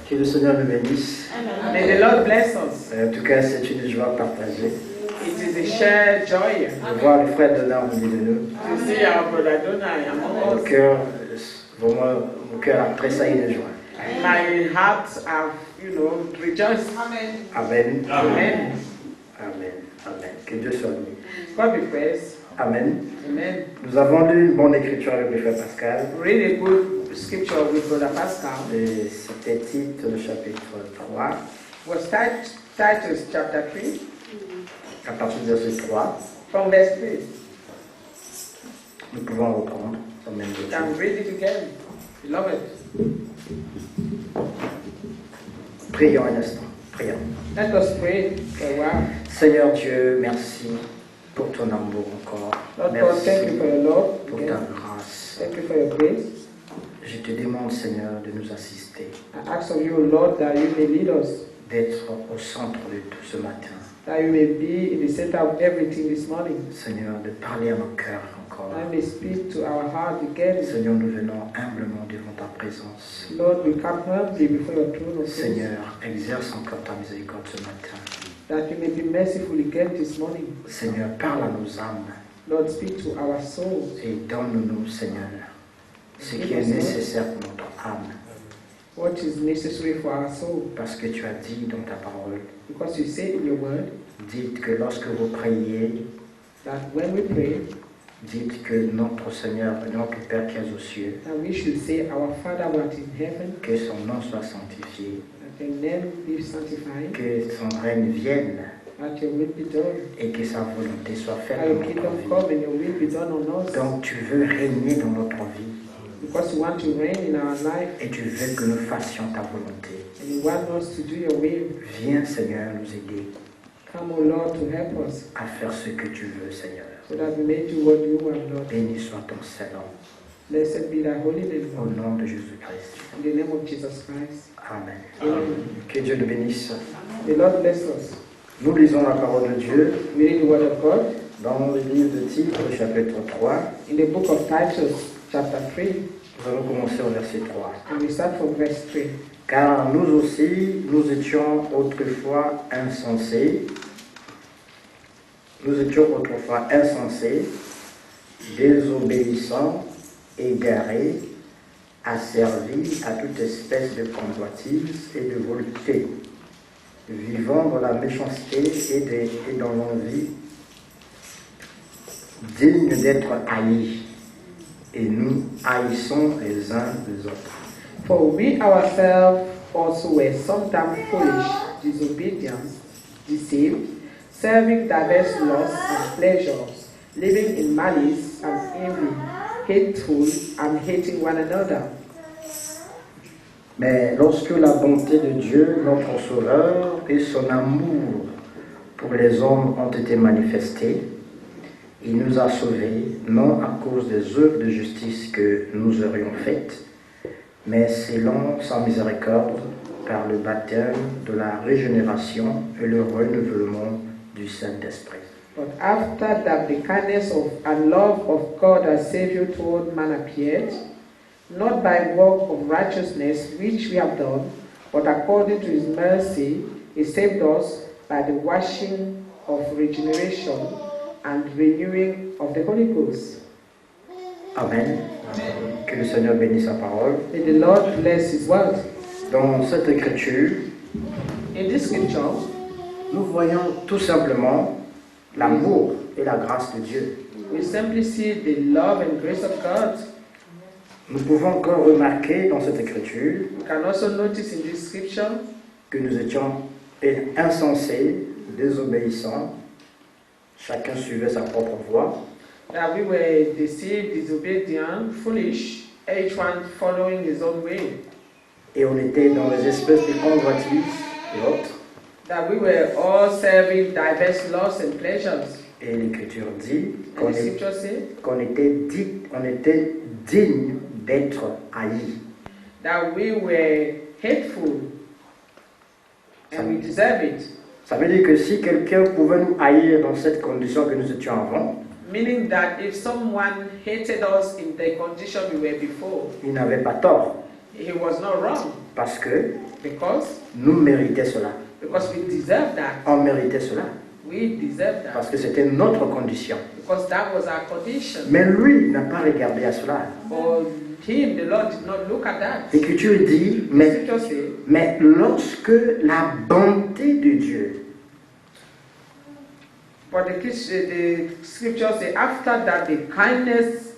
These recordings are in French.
Que le Seigneur nous bénisse. May the Lord bless us. En tout cas, c'est une joie partagée It is a shared joy de voir le frère Donald au milieu de nous. to see our brother Donai among us. Vraiment, mon cœur a tressailli de joie. My heart have, rejoiced. Amen. Amen. Amen. Amen. Que Dieu soit béni. God be praised. Amen. Amen. Nous avons lu une bonne écriture avec le frère Pascal. Read a good scripture with brother Pascal. Et c'était titre le chapitre 3. Was Titus chapter 3 À partir du verset 3, from verse 3. nous pouvons reprendre. You can read it again. Beloved. Prions un instant. Prions. Let us pray for a while. Seigneur Dieu, merci pour ton amour encore. Lord God, thank you for your love. Pour ta grâce. Thank you for your grace. Je te demande, Seigneur, de nous assister, I ask of you, Lord, that you may lead us, d'être au centre de tout ce matin. that you may be in the center of everything this morning. Seigneur, de parler à nos cœurs encore. I may speak to our heart again. Seigneur, nous venons humblement devant ta présence. Lord, we come humbly before your throne of grace, Seigneur, exerce encore ta miséricorde ce matin. that you may be merciful again this morning. Seigneur, parle à nos âmes Lord, speak to our souls. et donne-nous, Seigneur, ce qui est nécessaire pour notre âme. What is necessary for our soul? Parce que tu as dit dans ta parole, Because you say in your word dites que lorsque vous priez, that when we pray, dites que notre Seigneur, notre Père qui est aux cieux, that we should say, Our Father who art in heaven, que son nom soit sanctifié, that your name be sanctified, que son règne vienne that your will be done, et que sa volonté soit faite that dans your notre kingdom vie. come and your will be done on us. Donc tu veux régner dans notre vie Because you want to reign in our life et tu veux que nous fassions ta volonté. and you want us to do your will. Viens, Seigneur, nous aider Come, O Lord, to help us à faire ce que tu veux, Seigneur. so that we may do what you want, Lord. Béni soit ton Saint-Nom. Blessed be thy holy name, Au Lord. nom de Jésus-Christ. In the name of Jesus Christ. Amen. Amen. Que Dieu nous bénisse. The Lord bless us. Nous lisons la parole de Dieu We read the word of God dans le livre de Tite, chapitre 3. in the book of Titus, chapter 3, Nous allons commencer au verset 3. and we start from verse 3. Car nous aussi, nous étions autrefois insensés. Nous étions autrefois insensés, désobéissants, égarés, asservis à toute espèce de convoitise et de volupté, vivant dans la méchanceté et dans l'envie, dignes d'être haïs. Et nous haïssons les uns les autres. For we ourselves also were sometimes foolish, disobedient, deceived, serving diverse lusts and pleasures, living in malice and envy, hateful and hating one another. Mais lorsque la bonté de Dieu, notre Sauveur, et son amour pour les hommes ont été manifestés, il nous a sauvés, non à cause des œuvres de justice que nous aurions faites, mais selon sa miséricorde, par le baptême de la régénération et le renouvellement du Saint-Esprit. But after that the kindness of and love of God our Savior toward man appeared, not by work of righteousness which we have done, but according to his mercy, he saved us by the washing of regeneration and renewing of the Holy Ghost. Amen. Que le Seigneur bénisse sa parole. May the Lord bless his word. Dans cette écriture, In this scripture, nous voyons tout simplement l'amour et la grâce de Dieu. we simply see the love and grace of God. Nous pouvons encore remarquer dans cette écriture We can also notice in this scripture que nous étions insensés, désobéissants, chacun suivait sa propre voie, that we were deceived, disobedient, foolish, each one following his own way. et on était dans les espèces de convoitises et autres. That we were all serving diverse lusts and pleasures. Et l'Écriture dit And the scripture says qu'on était digne d'être haïs. that we were hateful and we deserve it. Ça veut dire que si quelqu'un pouvait nous haïr dans cette condition que nous étions avant, Meaning that if someone hated us in the condition we were before, il n'avait pas tort. he was not wrong. Parce que Because nous méritions cela. we deserve that. On méritait cela. We deserve that. Parce que c'était notre condition. Because that was our condition. Mais lui n'a pas regardé à cela. For him, the Lord did not look at that. L'Écriture dit, mais lorsque la bonté de Dieu, But the scripture say, after that, the kindness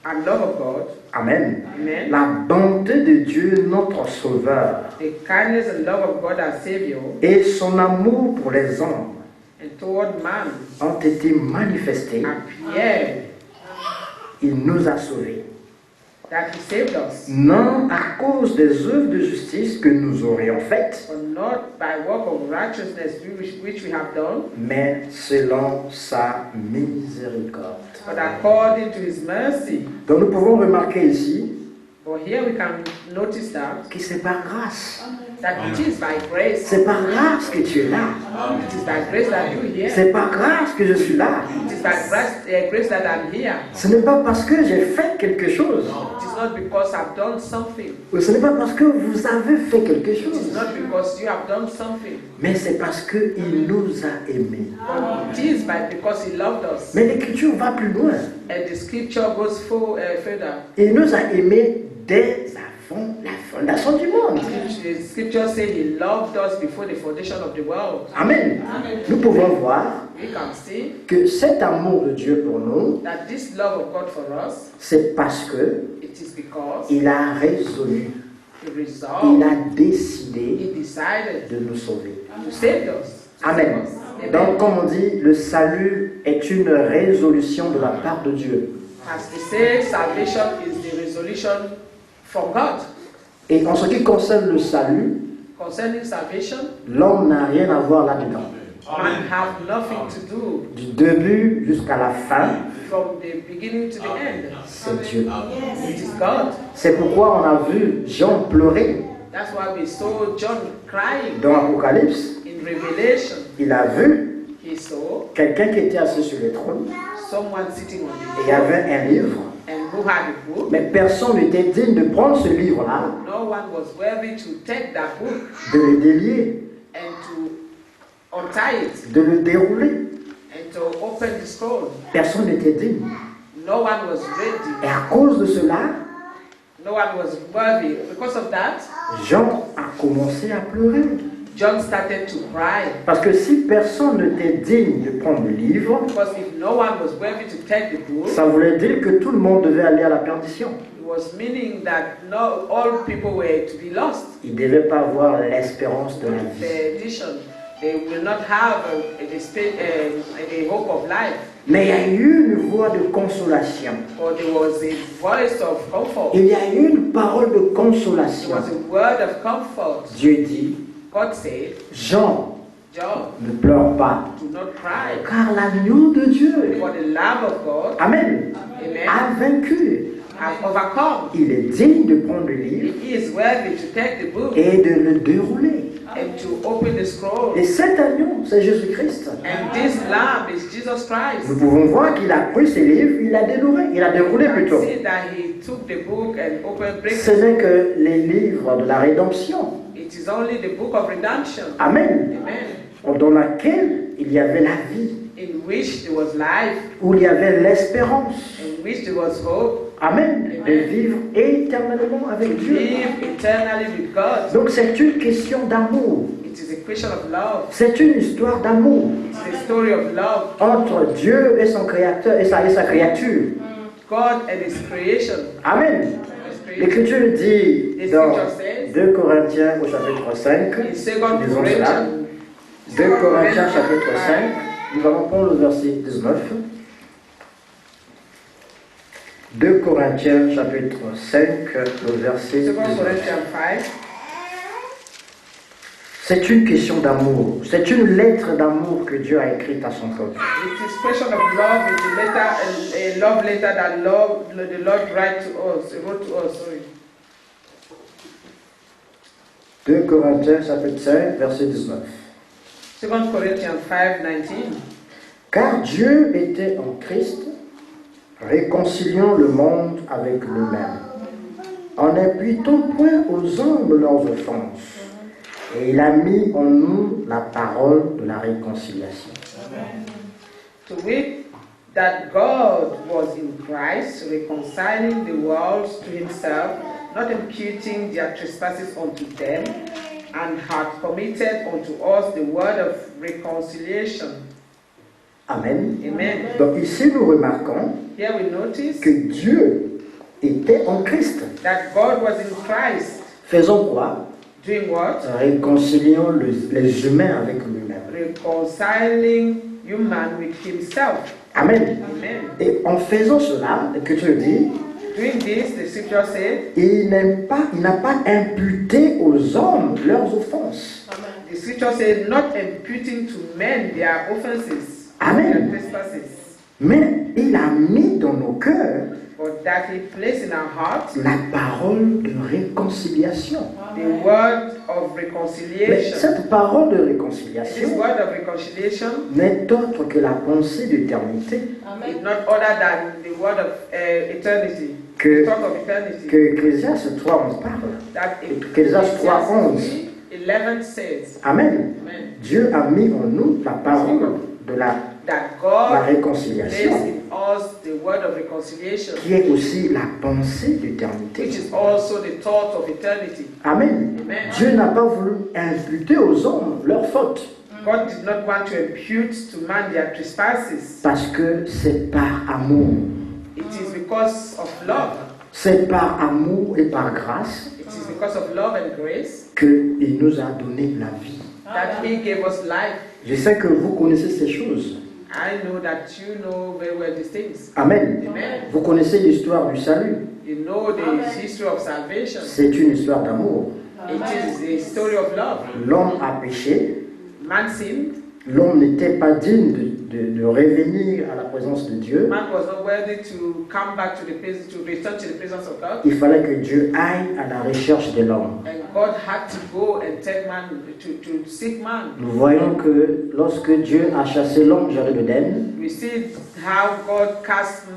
and love of God, Amen, Amen, la bonté de Dieu, notre Sauveur, the kindness and love of God our Savior, et son amour pour les hommes and toward man ont été manifestés. appeared, Il nous a sauvés. that He saved us, Non à cause des œuvres de justice que nous aurions faites, but not by work of righteousness which we have done, mais selon sa miséricorde. but according to His mercy. Donc nous pouvons remarquer ici But here we can notice that que c'est par grâce. it is by grace. C'est par grâce que tu es là. It is by grace that you're here. C'est par grâce que je suis là. It is by grace that I'm here. Ce n'est pas parce que j'ai fait quelque chose. It is not because I've done something. Ou ce n'est pas parce que vous avez fait quelque It is chose. not because you have done something. Mais c'est parce qu'il nous a aimés. But it is because He loved us. Mais l'Écriture va plus loin. And the scripture goes further. Il nous a aimés dès avant la fondation du monde. The scripture says He loved us before the foundation of the world. Amen. Nous pouvons voir We can see que cet amour de Dieu pour nous, that this love of God for us, c'est parce que it is because il a résolu, He il resolved, a décidé He decided de nous sauver. to save us. Amen. Donc, comme on dit, le salut est une résolution de la part de Dieu. As they say, salvation is the resolution from God. Et en ce qui concerne le salut, Concerning salvation, l'homme n'a rien à voir là-dedans. man have nothing to do Du début jusqu'à la fin, from the beginning to the end. c'est Dieu. It is God. C'est pourquoi on a vu Jean pleurer That's why we saw John crying dans l'Apocalypse. in Revelation. Il a vu He saw quelqu'un qui était assis sur le trône someone sitting on et the il y avait un livre. and who had a book. Mais personne n'était digne de prendre ce livre-là, No one was worthy to take that book de le délier, and to untie it de le dérouler. and to open the scroll. Personne n'était digne. No one was ready. Et à cause de cela, No one was worthy. Because of that, Jean a commencé à pleurer. John started to cry. Parce que si personne n'était digne de prendre le livre, Because if no one was worthy to take the book, ça voulait dire que tout le monde devait aller à la perdition. it was meaning that no, all people were to be lost. Ils ne devaient pas avoir l'espérance de la vie. Perdition. They will not have a hope of life. Mais il y a eu une voix de consolation. For there was a voice of comfort. Il y a eu une parole de There consolation. was a word of comfort. Dieu dit, God said, Jean, John, ne pleure pas, do not cry. car l'agneau de Dieu, For the Lamb of God, Amen, amen, a vaincu. has overcome. Il est digne de prendre le livre He is worthy to take the book et de le dérouler. and to open the scroll. Et cet agneau, c'est Jésus-Christ. And this Lamb is Jesus Christ. Nous pouvons voir qu'il a pris ce livre, il l'a déroulé, plutôt. See that he took the book and opened Ce break. n'est que les livres de la rédemption. It is only the book of redemption. Amen. Amen. Dans laquelle il y avait la vie, In which there was life, où il y avait l'espérance. in which there was hope, Amen. De vivre éternellement avec to Dieu. live eternally with God. Donc c'est une question d'amour. It is a question of love. C'est une histoire d'amour It's a story of love. entre Dieu et son créateur et sa créature. God and His creation. Amen. His creation. L'Écriture dit The dans scripture says 2 Corinthiens au chapitre 5, in 2 disons cela, Corinthians, 2 Corinthiens chapitre 5, nous allons prendre le verset 19. 2 Corinthiens chapitre 5, le verset 2 19. Corinthians 5. C'est une question d'amour. C'est une lettre d'amour que Dieu a écrite à son peuple. It is question of love. It's a letter, a love letter that the Lord wrote to us. Sorry. 2 Corinthiens chapitre 5, verset 19. 2 Corinthians 5:19. Car Dieu était en Christ, réconciliant le monde avec lui-même, en n'en imputant point aux hommes leurs offenses. Et il a mis en nous la parole de la réconciliation. Amen. To wit, that God was in Christ, reconciling the world to himself, not imputing their trespasses unto them, and hath committed unto us the word of reconciliation. Amen. Amen. Donc ici, nous remarquons Here we notice que Dieu était en Christ. that God was in Christ. Faisons quoi? Doing what? Réconcilions les humains avec lui-même. Reconciling human with himself. Amen. Amen. Et en faisant cela, l'Écriture dit, Doing this, the scripture said, il n'a pas imputé aux hommes leurs offenses. the scripture said, not imputing to men their offenses, Amen. their trespasses, Mais il a mis dans nos cœurs but that he placed in our hearts la parole de réconciliation. the word of Mais reconciliation. cette parole de This réconciliation word of reconciliation n'est autre que la pensée d'éternité is not other than the word of eternity, que, the thought of eternity. que Ecclésiaste 3:11 parle. That Ecclésiaste 3:11. 11 says, Amen. Amen, Dieu a mis en nous la parole de la that la God réconciliation, placed in us the word of reconciliation, qui est aussi la pensée which d'éternité. is also the thought of eternity. Amen. Amen. Dieu n'a pas voulu imputer aux hommes leurs fautes, God did not want to impute to man their trespasses. parce que c'est par amour. It is because of love. C'est par amour et par grâce It is because of love and grace qu'il nous a donné la vie. that he gave us life. Je sais que vous connaissez ces choses. I know that you know very well these things. Amen. Amen. Vous connaissez l'histoire du salut. You know the history of salvation. C'est une histoire d'amour. It is a story of love. L'homme a péché. Man sinned. L'homme n'était pas digne de revenir à la présence de Dieu. Man was not worthy to come back to the place, to return to the presence of God. Il fallait que Dieu aille à la recherche de l'homme. And God had to go and take man to seek man. Nous voyons que lorsque Dieu a chassé l'homme du jardin d'Éden, We see how God cast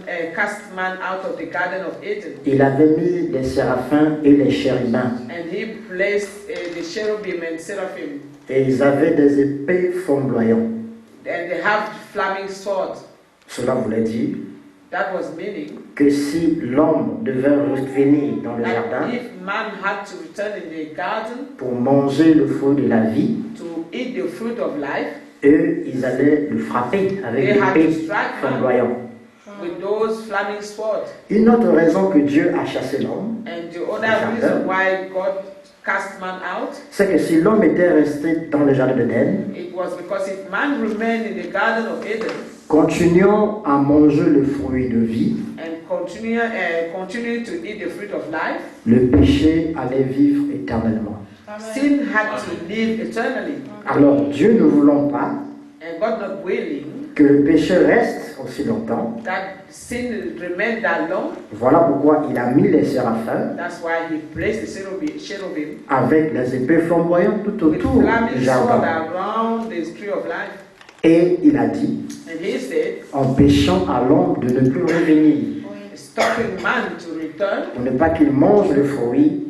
man out of the Garden of Eden. il avait mis les séraphins et les chérubins. And he placed the cherubim and seraphim. Et ils avaient des épées flamboyantes. And they have flaming swords. Cela voulait dire That was meaning que si l'homme devait revenir dans le that jardin if man had to return in the garden pour manger le fruit de la vie, to eat the fruit of life, eux, ils allaient le frapper avec They had to l'épée strike flamboyante. with those flaming swords. Une autre raison que Dieu a chassé l'homme, And the other reason why God cast man out, c'est que si l'homme était resté dans le jardin d'Éden, it was because if man remained in the Garden of Eden continuant à manger le fruit de vie, and continue to eat the fruit of life, le péché allait vivre éternellement. sin had to live eternally. Alors Dieu ne voulant pas And God not willing que le péché reste aussi longtemps, that sin remained that long, voilà pourquoi il a mis les séraphins that's why he placed the cherubim avec les épées flamboyantes tout with autour du flaming sword jardin. around the tree of life. Et il a dit, And he said, empêchant à l'homme de ne plus revenir, stopping man to return, pour ne pas qu'il mange le fruit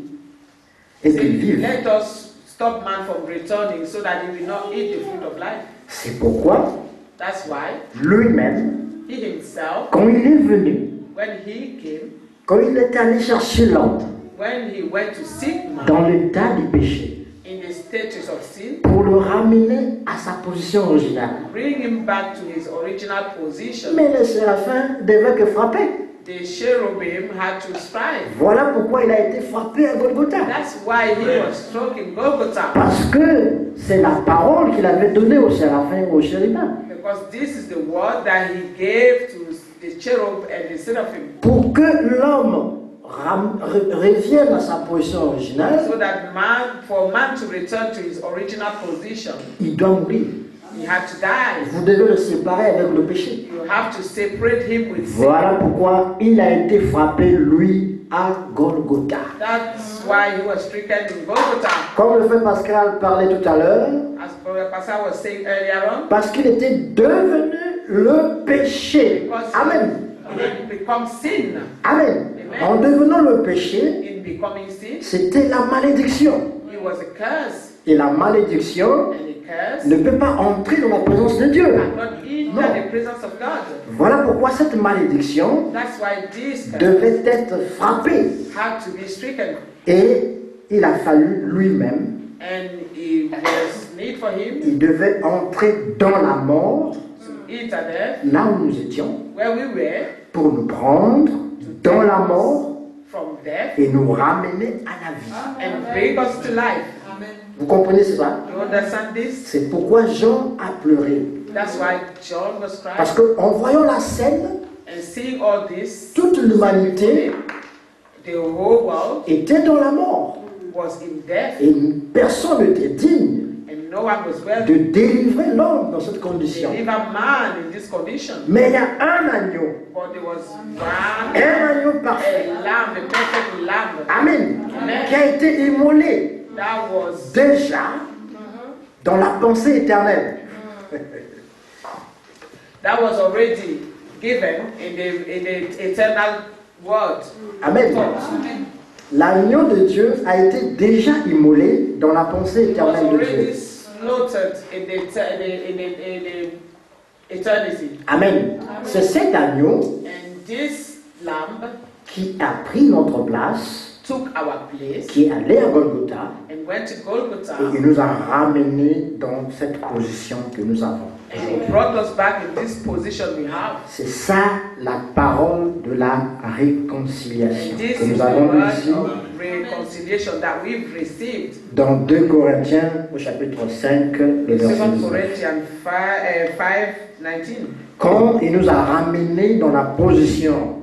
et qu'il saying, vive. let us stop man from returning so that he will not eat the fruit of life. C'est pourquoi That's why lui-même, he himself, quand il est venu, when he came, quand il est allé chercher l'homme when he went to seek man dans l'état du péché, in the status of sin, pour le ramener à sa position originale. bring him back to his original position, Mais les séraphins devaient que frapper. the cherubim had to strive. Voilà pourquoi il a été frappé à Golgotha. That's why he was struck in Golgotha. Parce que c'est la parole qu'il avait donnée aux séraphins et aux chérubins. Because this is the word that he gave to the cherub and the seraphim. Pour que l'homme revienne à sa position originale, So that for man to return to his original position, il doit mourir. he had to die. Vous devez le séparer avec le péché. You have to separate him with sin. Voilà pourquoi il a été frappé, lui, à Golgotha. That's why he was stricken in Golgotha. Comme le frère Pascal parlait tout à l'heure, As Brother Pastor was saying earlier on, parce qu'il était devenu le péché. because Amen. he become sin. Amen. En devenant le péché, In becoming sin, c'était la malédiction. it was a curse. Et la malédiction And a curse ne peut pas entrer dans la présence de Dieu. cannot enter Non. the presence of God. Voilà pourquoi cette malédiction That's why this curse devait être frappée. had to be stricken. Et il a fallu lui-même, And it was need for him il devait entrer dans la mort, to enter there là où nous étions, where we were, pour nous prendre dans la mort from death et nous ramener à la vie. and bring us to life. Vous comprenez cela? You understand this? C'est pourquoi Jean a pleuré. That's why John was Parce crying. qu'en voyant la scène, And seeing all this, toute l'humanité the whole world était dans la mort. was in death, Et personne n'était digne and no one was well de to délivrer l'homme dans cette condition. deliver man in this condition. Mais il y a un agneau, But there was one, un agneau parfait, a lamb, a perfect lamb, Amen, Amen. qui a été immolé that was déjà dans la pensée éternelle. already given in the eternal word. Amen. L'agneau de Dieu a été déjà immolé dans la pensée It was éternelle de already Dieu. slaughtered in the eternity. Amen. C'est cet agneau And this lamb qui a pris notre place, took our place qui est allé à Golgotha and went to Golgotha, et il nous a ramenés dans cette position que nous avons. and he brought us back in this position we have. C'est ça la parole de la réconciliation And this que is nous the avons lu word ici of reconciliation that we've received. dans 2 Corinthiens au chapitre 5, le verset 2 19. Corinthians 5:19. Quand il nous a ramenés dans la position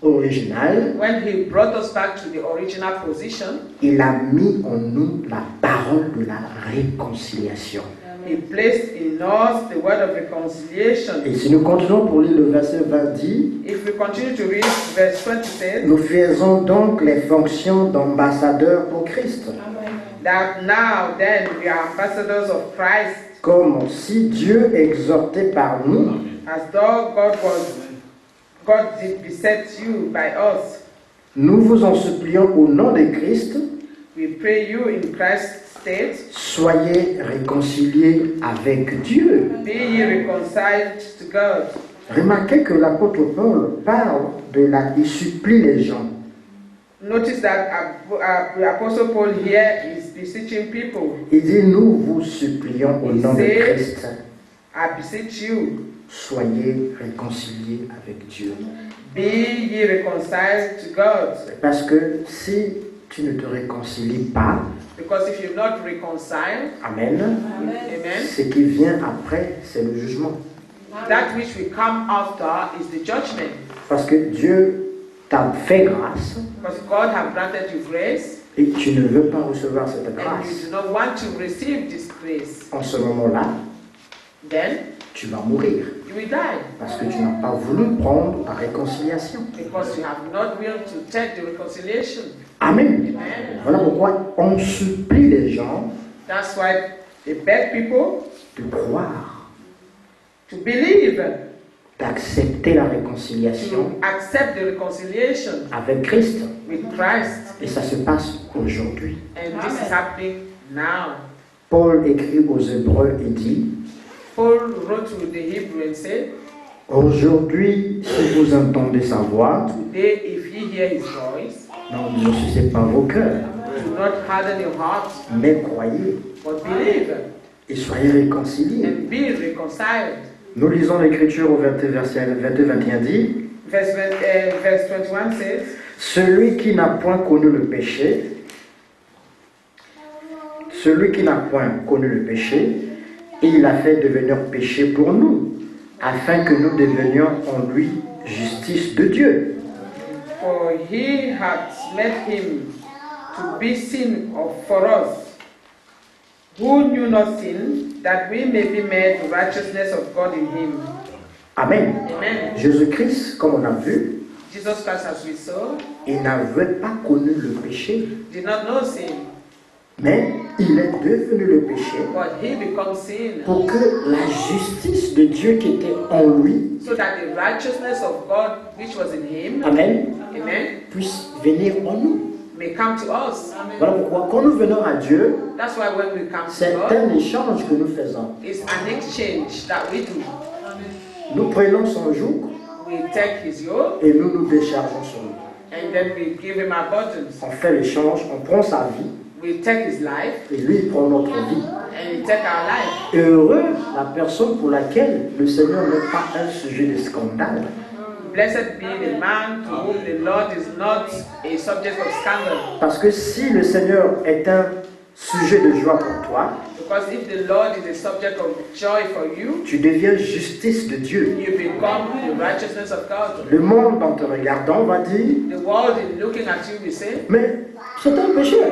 originale, When he brought us back to the original position, il a mis en nous la parole de la réconciliation. he placed in us the word of reconciliation. Et si nous continuons pour lire le verset 20 dit, If we continue to read verse 20 says, nous faisons donc les fonctions d'ambassadeurs pour Christ, that now then we are ambassadors of Christ, comme si Dieu exhortait par nous, as though God did beset you by us. nous vous en supplions au nom de Christ, We pray you in Christ's stead, soyez réconciliés avec Dieu. be ye reconciled to God. Remarquez que l'apôtre Paul parle il supplie les gens. Notice that the Apostle Paul here is beseeching people. Il dit, nous vous supplions au nom de Christ, I beseech you, soyez réconciliés avec Dieu. be ye reconciled to God. Parce que si tu ne te réconcilies pas, Because if you're not reconciled, Amen, amen, ce qui vient après, c'est le jugement. that which will come after is the judgment. Parce que Dieu t'a fait grâce Because God has granted you grace, et tu ne veux pas recevoir cette and you grâce. do not want to receive this grace. En ce moment-là, Then tu vas mourir. you will die. Parce que tu n'as pas voulu prendre la réconciliation. Because you have not will to take the reconciliation. Amen. Amen. Voilà pourquoi on supplie les gens That's why they beg people de croire, to believe, d'accepter la réconciliation to accept the reconciliation avec Christ. with Christ. Et ça se passe aujourd'hui. And this is happening now. Paul écrit aux Hébreux et dit, Paul wrote to the Hebrew and said, aujourd'hui, si vous entendez sa voix, today if ye hear his voice, ne suscitez pas vos cœurs, do not harden your heart, mais croyez but believe, et soyez réconciliés. and be reconciled. Nous lisons l'Écriture au verset 22-21 dit, Verse 21 says, celui qui n'a point connu le péché, et il a fait devenir péché pour nous, afin que nous devenions en lui justice de Dieu. for he hath made him to be sin for us, who knew not sin, that we may be made the righteousness of God in him. Amen. Amen. Jésus-Christ, comme on a vu, Jesus Christ, as we saw, il n'avait pas connu le péché, did not know sin, mais il est devenu le péché but he becomes sin, pour que la justice de Dieu qui était en lui, so that the righteousness of God which was in him, Amen, Amen. puisse venir en nous. May come to us. Voilà pourquoi quand nous venons à Dieu, That's why when we come to c'est God, un échange que nous faisons. it's an exchange that we do. Nous prenons son joug We take his yoke et nous nous déchargeons sur lui. and then we give him our burdens. On fait l'échange, on prend sa vie We take his life et lui il prend notre vie. and we take our life. Et heureux la personne pour laquelle le Seigneur n'est pas un sujet de scandale. Blessed be the man to whom the Lord is not a subject of scandal. Parce que si le Seigneur est un sujet de joie pour toi, Because if the Lord is a subject of joy for you, tu deviens justice de Dieu. you become the righteousness of God. Le monde en te regardant va dire, The world is looking at you, we say, mais c'est un pécheur.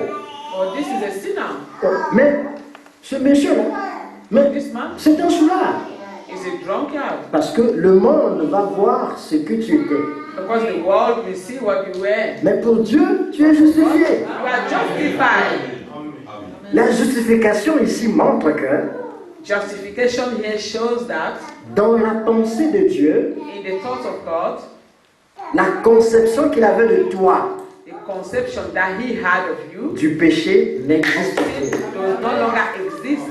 oh, this is a sinner. Mais ce monsieur-là, mais This man c'est un soulard. is a drunkard. Parce que le monde va voir ce que tu étais. Because the world will see what you were. Mais pour Dieu, tu es justifié. You are justified. La justification ici montre que Justification here shows that dans la pensée de Dieu, in the thoughts of God, la conception qu'il avait de toi the conception that he had of you du péché n'existe plus. does no longer exist.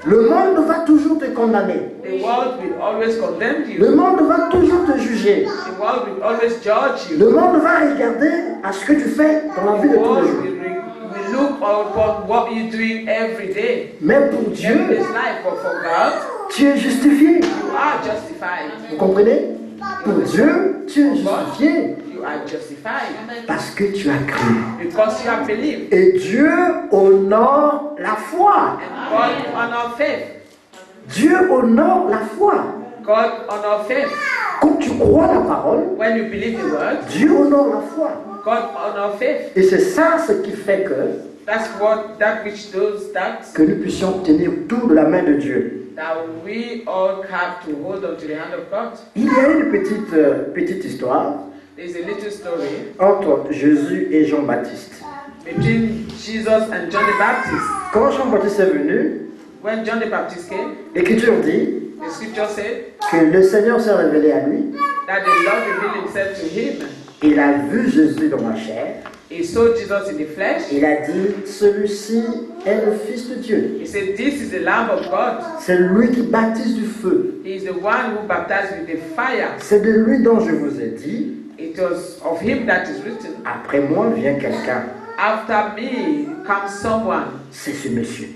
Le monde va toujours te condamner. The world will always condemn you. Le monde va toujours te juger. The world will always judge you. Le monde va regarder à ce que tu fais dans la vie The de tous les world jours. will look upon what you're doing every day. Mais pour In Dieu, this life, but for God, tu es justifié. you are justified. Vous comprenez? Pour Dieu, tu es justifié You are justified parce que tu as cru. because you have believed. Et Dieu honore la foi. And God honor faith. Dieu honore la foi. God honor faith. Quand tu crois la parole, When you believe the word, Dieu honore la foi. God honor faith. Et c'est ça ce qui fait That which does that que nous puissions obtenir tout de la main de Dieu. we all have to hold on to the hand of God. Il y a une petite histoire There's a little story entre Jésus et Jean-Baptiste. between Jesus and John the Baptist. Quand Jean-Baptiste est venu, When John the Baptist came, l'Écriture dit the scripture said que le Seigneur s'est révélé à lui. that the Lord revealed himself to him. Il a vu Jésus dans la chair. He saw Jesus in the flesh. Il a dit, celui-ci est le Fils de Dieu. He said, this is the Lamb of God. C'est lui qui baptise du feu. He is the one who baptized with the fire. C'est de lui dont je vous ai dit, It was of him that is written, après moi vient quelqu'un. after me comes someone. C'est ce monsieur.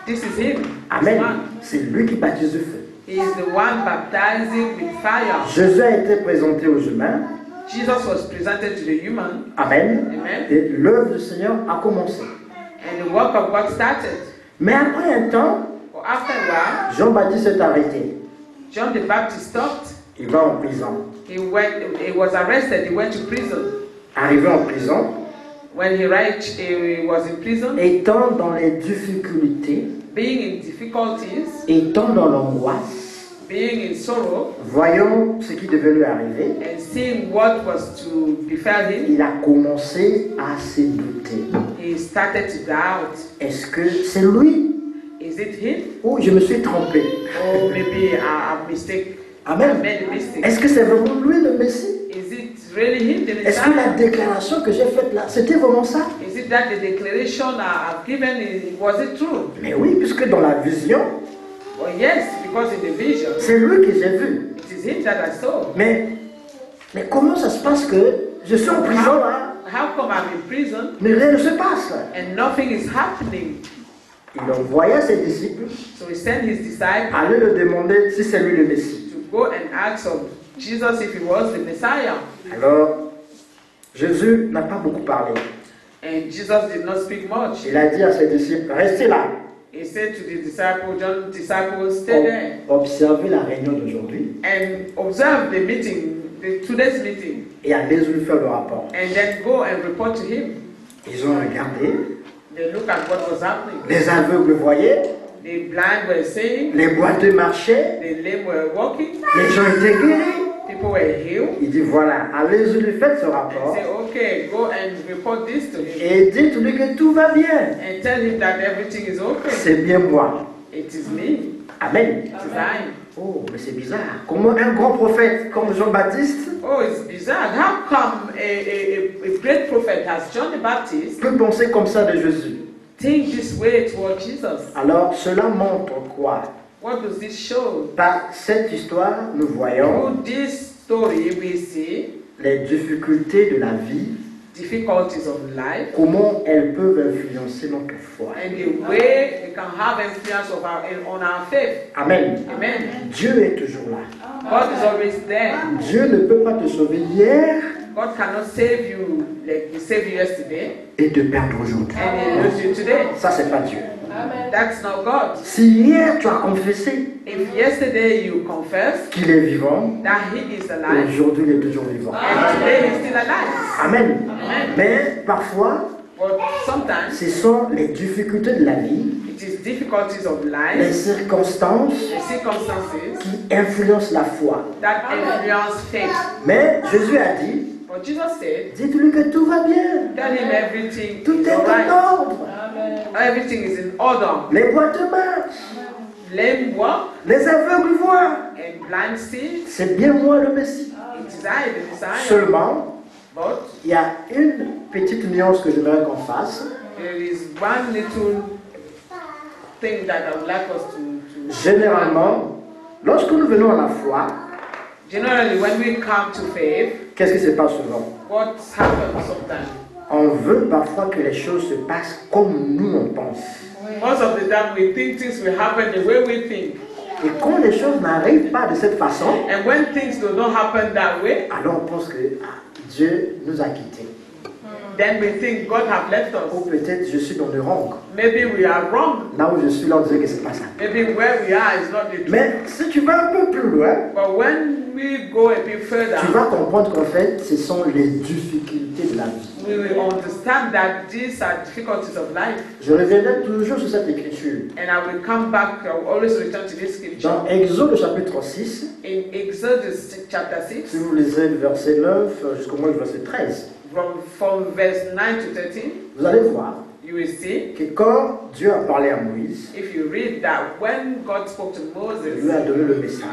This is him. This Amen. one. C'est lui qui baptise du feu. He is the one baptizing with fire. Jésus a été présenté aux humains. Jesus was presented to the human. Amen. Amen. Et l'œuvre du Seigneur a commencé. And the work of God started. Mais après un temps, But after a while, Jean-Baptiste est arrêté. John the Baptist stopped. Il va en prison. He was arrested. He went to prison. Arrivé en prison, When he was in prison, étant dans les difficultés, being in difficulties, étant dans l'angoisse, being in sorrow, voyant ce qui devait lui arriver, and seeing what was to befell him, il a commencé à se douter. he started to doubt. Est-ce que c'est lui Is it him? ou je me suis trompé? Or maybe I mistake. I Amen. made a mistake. Est-ce que c'est vraiment lui le Messie? Is it really him, the Est-ce que la Messiah? déclaration que j'ai faite là, c'était vraiment ça? Is it that the declaration I've given, was it true? Mais oui, puisque dans la vision, Well, yes, because in the vision, c'est lui que j'ai vu. it is him that I saw. Mais comment ça se passe que je suis en prison là, How come I'm in prison mais rien ne se passe? and nothing is happening? Il envoya ses disciples So he sent his disciples aller le demander si c'est lui le Messie. to go and ask of Jesus if he was the Messiah. Alors, Jésus n'a pas beaucoup parlé. And Jesus did not speak much. Il a dit à ses disciples, restez là. He said to the John's disciples, stay there Observez la réunion d'aujourd'hui and observe the meeting, today's meeting, et allez-y lui faire le rapport. and then go and report to him. Ils ont regardé, They look at what was happening. les aveugles voyaient, The blind were seeing, les boiteux marchaient, the lame were walking, les gens étaient guéris. people were healed. Il dit voilà, allez-y lui faites ce And rapport say, okay, go and report this to him et dites-lui que tout va bien. and tell him that everything is okay. C'est bien moi. It is me. Amen. Design. Oh, mais c'est bizarre. Comment un grand prophète comme Jean-Baptiste Oh, it's bizarre. How come a great prophet as John the Baptist peut penser comme ça de Jésus? think this way toward Jesus? Alors, cela montre quoi? What does this show? Par cette histoire, nous voyons Through this story, we see les difficultés de la vie, difficulties of life comment elles peuvent influencer notre foi. and the way they can have influence on our faith. Amen. Amen. Dieu est toujours là. God is always there. Dieu ne peut pas te sauver hier God cannot save you like He saved you yesterday et te perdre aujourd'hui. and He lose you today. Ça, c'est pas Dieu. That's not God. Si hier tu as confessé If yesterday you confess qu'il est vivant, that He is alive aujourd'hui il est toujours vivant. and today He's still alive. Amen. Amen. Mais parfois, But sometimes ce sont les difficultés de la vie, it is difficulties of les life, circonstances the circumstances qui influencent la foi. that influence faith. Mais Jésus a dit, But Jesus said, dites-lui que tout va bien. tell him everything Tout is est en alright. ordre. Everything is in order. Les boiteux marchent. Lame walk Les aveugles voient. and blind see. C'est bien moi le Messie. It is I, the Messiah. Seulement, But il y a une petite nuance que j'aimerais qu'on fasse. there is one little thing that I would like us to Généralement, lorsque nous venons à la foi, Generally, when we come to faith, qu'est-ce qui se passe souvent? what happens sometimes? On veut parfois que les choses se passent comme nous on pense. Most of the time, we think things will happen the way we think. Et quand les choses n'arrivent pas de cette façon, And when things do not happen that way, alors on pense que Dieu nous a quittés. then we think God have left Ou us. peut-être je suis dans le wrong. Maybe we are wrong. Là où je suis, là on dirait que c'est pas ça. Maybe where we are is not the truth. Mais si tu vas un peu plus loin, But when we go a bit further, tu vas comprendre qu'en fait, ce sont les difficultés de la vie. we will understand that these are difficulties of life. Je reviendrai toujours sur cette écriture. And I will come back, I will always return to this scripture. Dans Exode chapitre 6, In Exodus chapter 6, si vous lisez le verset 9 jusqu'au moins le verset 13, from verse 9 to 13, vous allez voir you will see, que quand Dieu a parlé à Moïse, if you read that when God spoke to il lui a Moses, donné le message.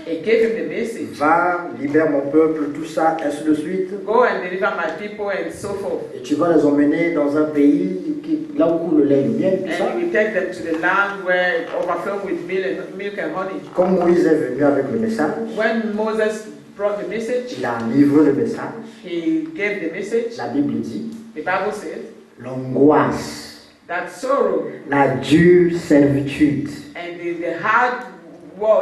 He gave him the message. Va, libère mon peuple, tout ça, ainsi de suite. Go and deliver my people and so forth. Et tu vas les emmener dans un pays là où coule le lait et le miel, tout ça. And you take them to the land where it overflows with milk and honey. Comme Moïse est venu avec le message, When Moses brought the message, il a livré le message. he gave the message. La Bible dit, The Bible says l'angoisse, that sorrow la dure servitude and the hard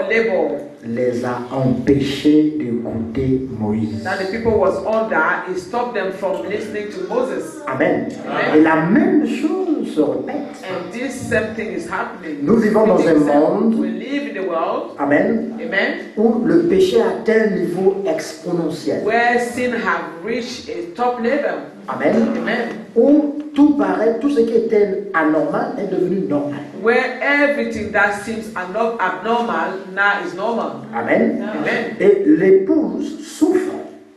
labor les a empêchés d'écouter Moïse. that the people was under, it stopped them from listening to Moses. Amen. Amen. Et la même chose se répète. And this same thing is happening. Nous vivons dans un monde, We live in the world, amen, amen, où le péché atteint un niveau exponentiel. where sin have reached a top level. Amen. Amen. Où tout paraît, tout ce qui était anormal est devenu normal. Where everything that seems abnormal now is normal. Amen. Amen. Et l'épouse souffre.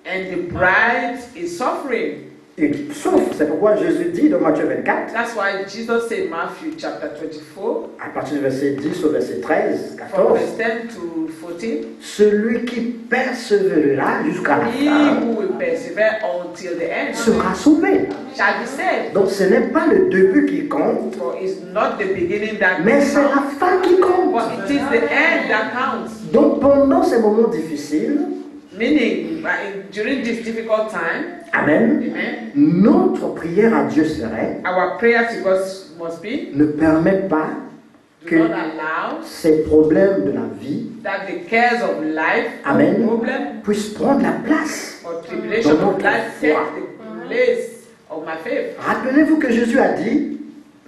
And the bride is suffering. Il souffre. C'est pourquoi Jésus dit dans Matthieu 24, That's why Jesus said in Matthew chapter 24, à partir du verset 10 au verset 13, from 14, verse 10 to 14, celui qui persévérera jusqu'à la he fin who will persevere until the end sera sauvé. shall be saved. Donc ce n'est pas le début qui compte, For it's not the beginning that mais c'est la counts, fin qui compte. but it is the end that counts. Donc pendant ces moments difficiles, Meaning, during this difficult time, amen, amen, notre prière à Dieu serait, our prayer to God must be, ne permet pas do que not allow ces problèmes de la vie, that the cares of life, amen, problem, puissent prendre la place. or tribulation Dans of notre life take foi. the place of my faith. Rappelez-vous que Jésus a dit,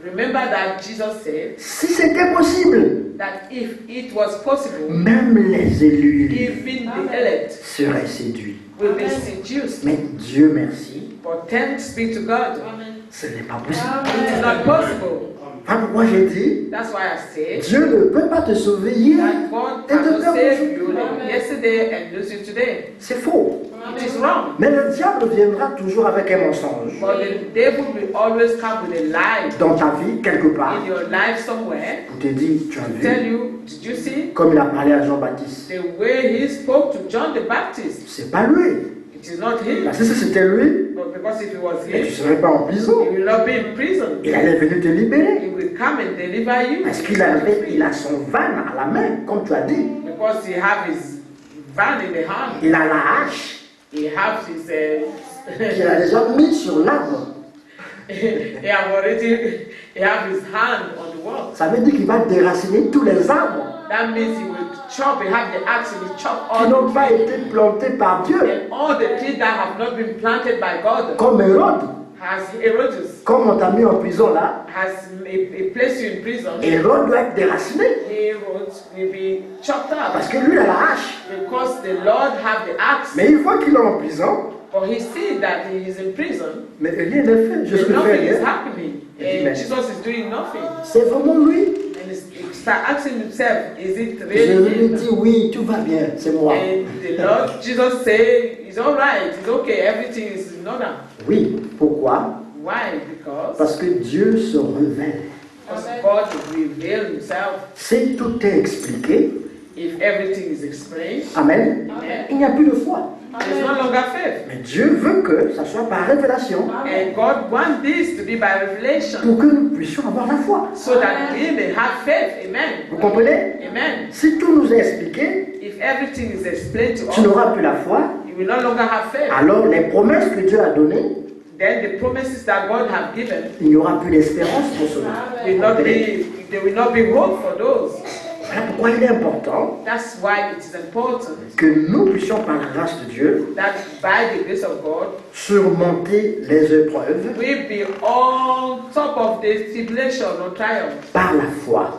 Remember that Jesus said si c'était possible, that if it was possible, même les élus even the elect seraient séduits. will be seduced. Mais Dieu merci, But thanks be to God, ce n'est pas possible. it is not possible. Voilà pourquoi j'ai dit, That's why I say Dieu ne peut pas te sauver hier that God et te cannot perdre save you aujourd'hui. yesterday and lose you today. C'est faux. It is wrong. Mais le diable viendra toujours avec un mensonge But the devil will always come with a lie dans ta vie, quelque part, in your life somewhere pour te dire, tu as tell vu, you, did you see comme il a parlé à Jean-Baptiste. the way he spoke to John the Baptist? C'est pas lui. It is not him. Parce que si c'était lui, But because if it was tu ne him, serais pas en prison. he will not be in prison. Il allait venir te libérer. He will come and deliver you. Parce qu'il a son van à la main, comme tu as dit. Because he have his van in the hand. Il a la hache He has his qu'il a déjà mis sur l'arbre. he have his hand on the wall. Ça veut dire qu'il va déraciner tous les arbres That means he will chop, he have the axe and he chop qui all n'ont the pas trees. été plantés par Dieu. And all the trees that have not been planted by God Comme Hérode. has Herodes, Comme on t'a mis en prison là, he placed you in prison. Hérode doit être déraciné. Herodes will be chopped Parce up que lui, il a la hache. because the Lord have the axe. Mais une fois qu'il est en prison, But he see that he is in prison. mais rien n'est fait. Je And suis nothing is fait. happening. Amen. And Jesus is doing nothing. C'est vraiment lui. And he start asking himself, is it Je really lui him? dis oui, tout va bien, c'est moi. And the Lord Jesus say, it's all right, it's okay, everything is in order. Oui, pourquoi? Why? Because Parce que Dieu se révèle. God will reveal himself. Si tout est expliqué, If everything is explained, amen, il n'y a plus de foi. there's no longer faith. Mais Dieu veut que ça soit par révélation And God wants this to be by revelation pour que nous puissions avoir la foi. so that we may have faith. Amen. Vous comprenez? Amen. Si tout nous est expliqué, If everything is explained to tu us, n'auras plus la foi, you will no longer have faith. alors les promesses que Dieu a données, Then the promises that God have given il n'y aura plus d'espérance pour cela. will not be, there will not be hope for those. Voilà pourquoi il est important That's why it is important que nous puissions, par la grâce de Dieu, that by the grace of God, surmonter les épreuves we be on top of the tribulation or trial par la foi.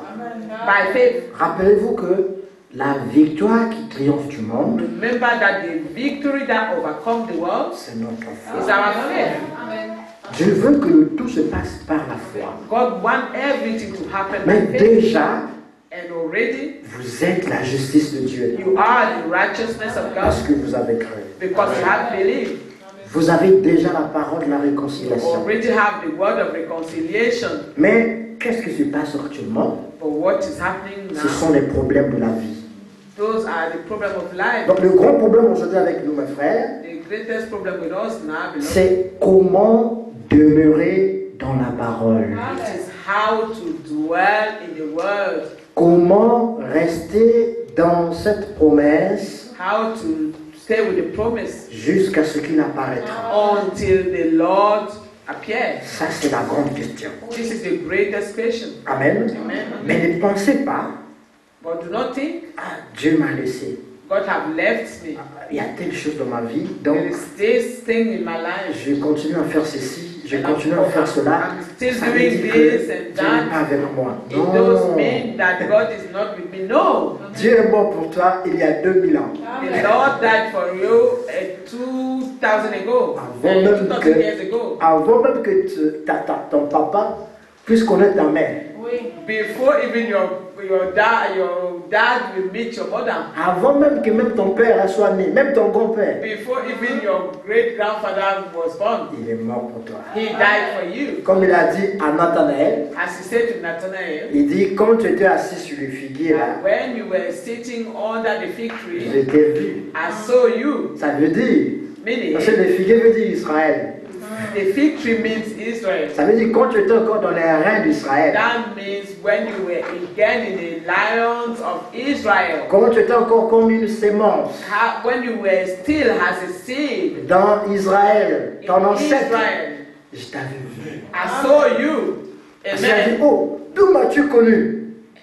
by faith. Rappelez-vous que la victoire qui triomphe du monde, Remember that the victory that overcomes the world c'est notre is foi. our faith. Dieu veut que tout se passe par la foi. God wants everything to happen Mais by faith. déjà, And already vous êtes la justice de Dieu you are the righteousness of parce God que vous avez cru. because you have believed. Vous avez déjà la parole de la You réconciliation. already have the word of reconciliation. Mais qu'est-ce qui se passe actuellement? But what is happening Ce now, sont les problèmes de la vie. those are the problem of life. Donc le grand problème aujourd'hui avec nous, mes frères, The greatest problem with us now, beloved, c'est comment demeurer dans la parole. it is how to dwell in the word, Comment rester dans cette promesse how to stay with the promise jusqu'à ce qu'il apparaîtra. until the Lord appears. Ça, c'est la grande question. This is the greatest question. Amen. Amen. Mais ne pensez pas, But do not think ah, Dieu m'a laissé. God have left me. Il y a telle chose dans ma vie, donc There is this thing in my life. je continue à faire ceci, je continue à faire cela. I'm still Ça veut doing dire que this Dieu and n'est that. pas avec moi. It does Non. mean that God is not with me. No. Dieu est mort pour toi il y a 2000 ans. The Lord died for you 2,000 ago, Avant même 2,000 years que, ago. avant même que ton papa puisse connaître ta mère. Before even your dad will meet your mother. Avant même que même ton père soit né, même ton grand-père, Before even your great grandfather was born, il est mort pour toi. he died for you. Comme il a dit à Nathanaël, As he said to Nathanael, il dit, quand tu étais assis sur le figuier là, when you were sitting under the fig tree, je t'ai vu. I saw you. Ça veut dire, Meaning, parce que le figuier veut dire Israël. the fig tree means Israel. Ça veut dire quand tu étais encore dans les reins d'Israël. That means when you were again in the lions of Israel. Quand tu étais encore comme une sémence When you were still as a seed dans Israël, ton in ancêtre, Israel. je t'avais vu. I saw you. Parce qu'il a dit, Amen. oh, d'où m'as-tu connu?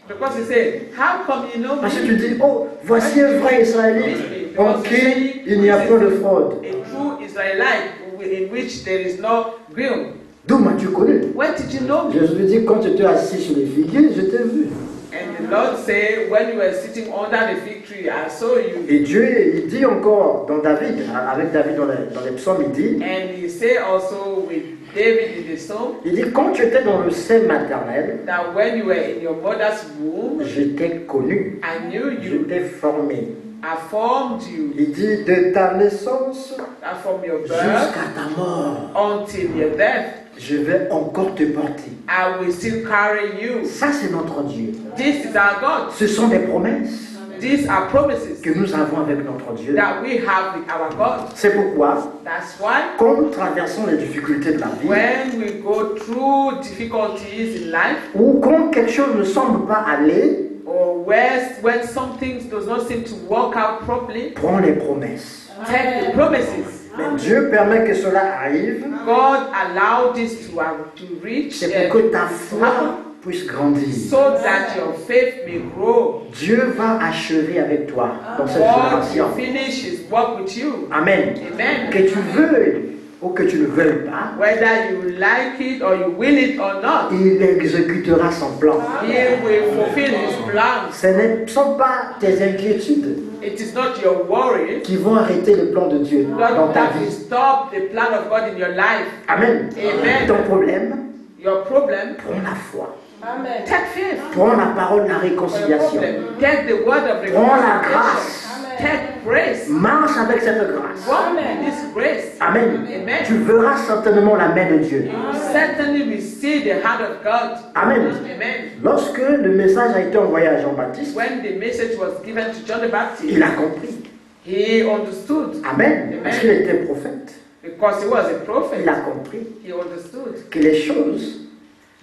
Because he said, how come you know Parce que tu me? dis, oh, voici un vrai Israélite en qui il n'y a point de fraude. A true Israelite in which there is no guilt. D'où m'as-tu connu? Where did you know me? Je lui dis, quand tu étais assis sur les figuiers, je t'ai vu. And the Lord said, when you were sitting under the fig tree, I saw you. Et Dieu, il dit encore dans David, avec David dans les psaumes, il dit, And he said also with David in the psalm, Il dit, quand tu étais dans le sein maternel, that when you were in your mother's womb, je t'ai connu, I knew je you, t'ai formé. I formed you, Il dit, de ta naissance and from your birth jusqu'à ta mort, until your death, je vais encore te porter. I will still carry you. Ça, c'est notre Dieu. This is our God. Ce sont des promesses These are promises que nous avons avec notre Dieu. that we have with our God. C'est pourquoi, That's why quand nous traversons les difficultés de la vie, when we go through difficulties in life, ou quand quelque chose ne semble pas aller, or when some things does not seem to work out properly, prends les promesses. take the promises. Mais Dieu permet que cela arrive, God allowed this to reach c'est pour que ta to foi happen, puisse grandir. so that your faith may grow. Dieu va achever avec toi dans cette God génération. will finish His work with you. Amen. Amen. Que tu veuilles ou que tu ne veuilles pas, Whether you like it or you will it or not, il exécutera son plan. He will fulfill His plans. Ce ne sont pas tes inquiétudes It is not your worry qui vont arrêter le plan de Dieu dans ta that will vie. stop the plan of God in your life. Amen. Amen. Ton problème, Your problem, prends la foi. Amen. Take faith. Prends la parole de la For your réconciliation. problem, take the word of Prends la reconciliation. grâce. Take grace. Marche avec cette grâce. Walk in this grace. Amen. Amen. Tu verras certainement la main de Dieu. You certainly will see the hand of God. Amen. Amen. Lorsque le message a été envoyé à Jean-Baptiste, When the message was given to John the Baptist, il a compris. he understood Amen. Parce qu'il était prophète. because he was a prophet. Il a compris He understood que les choses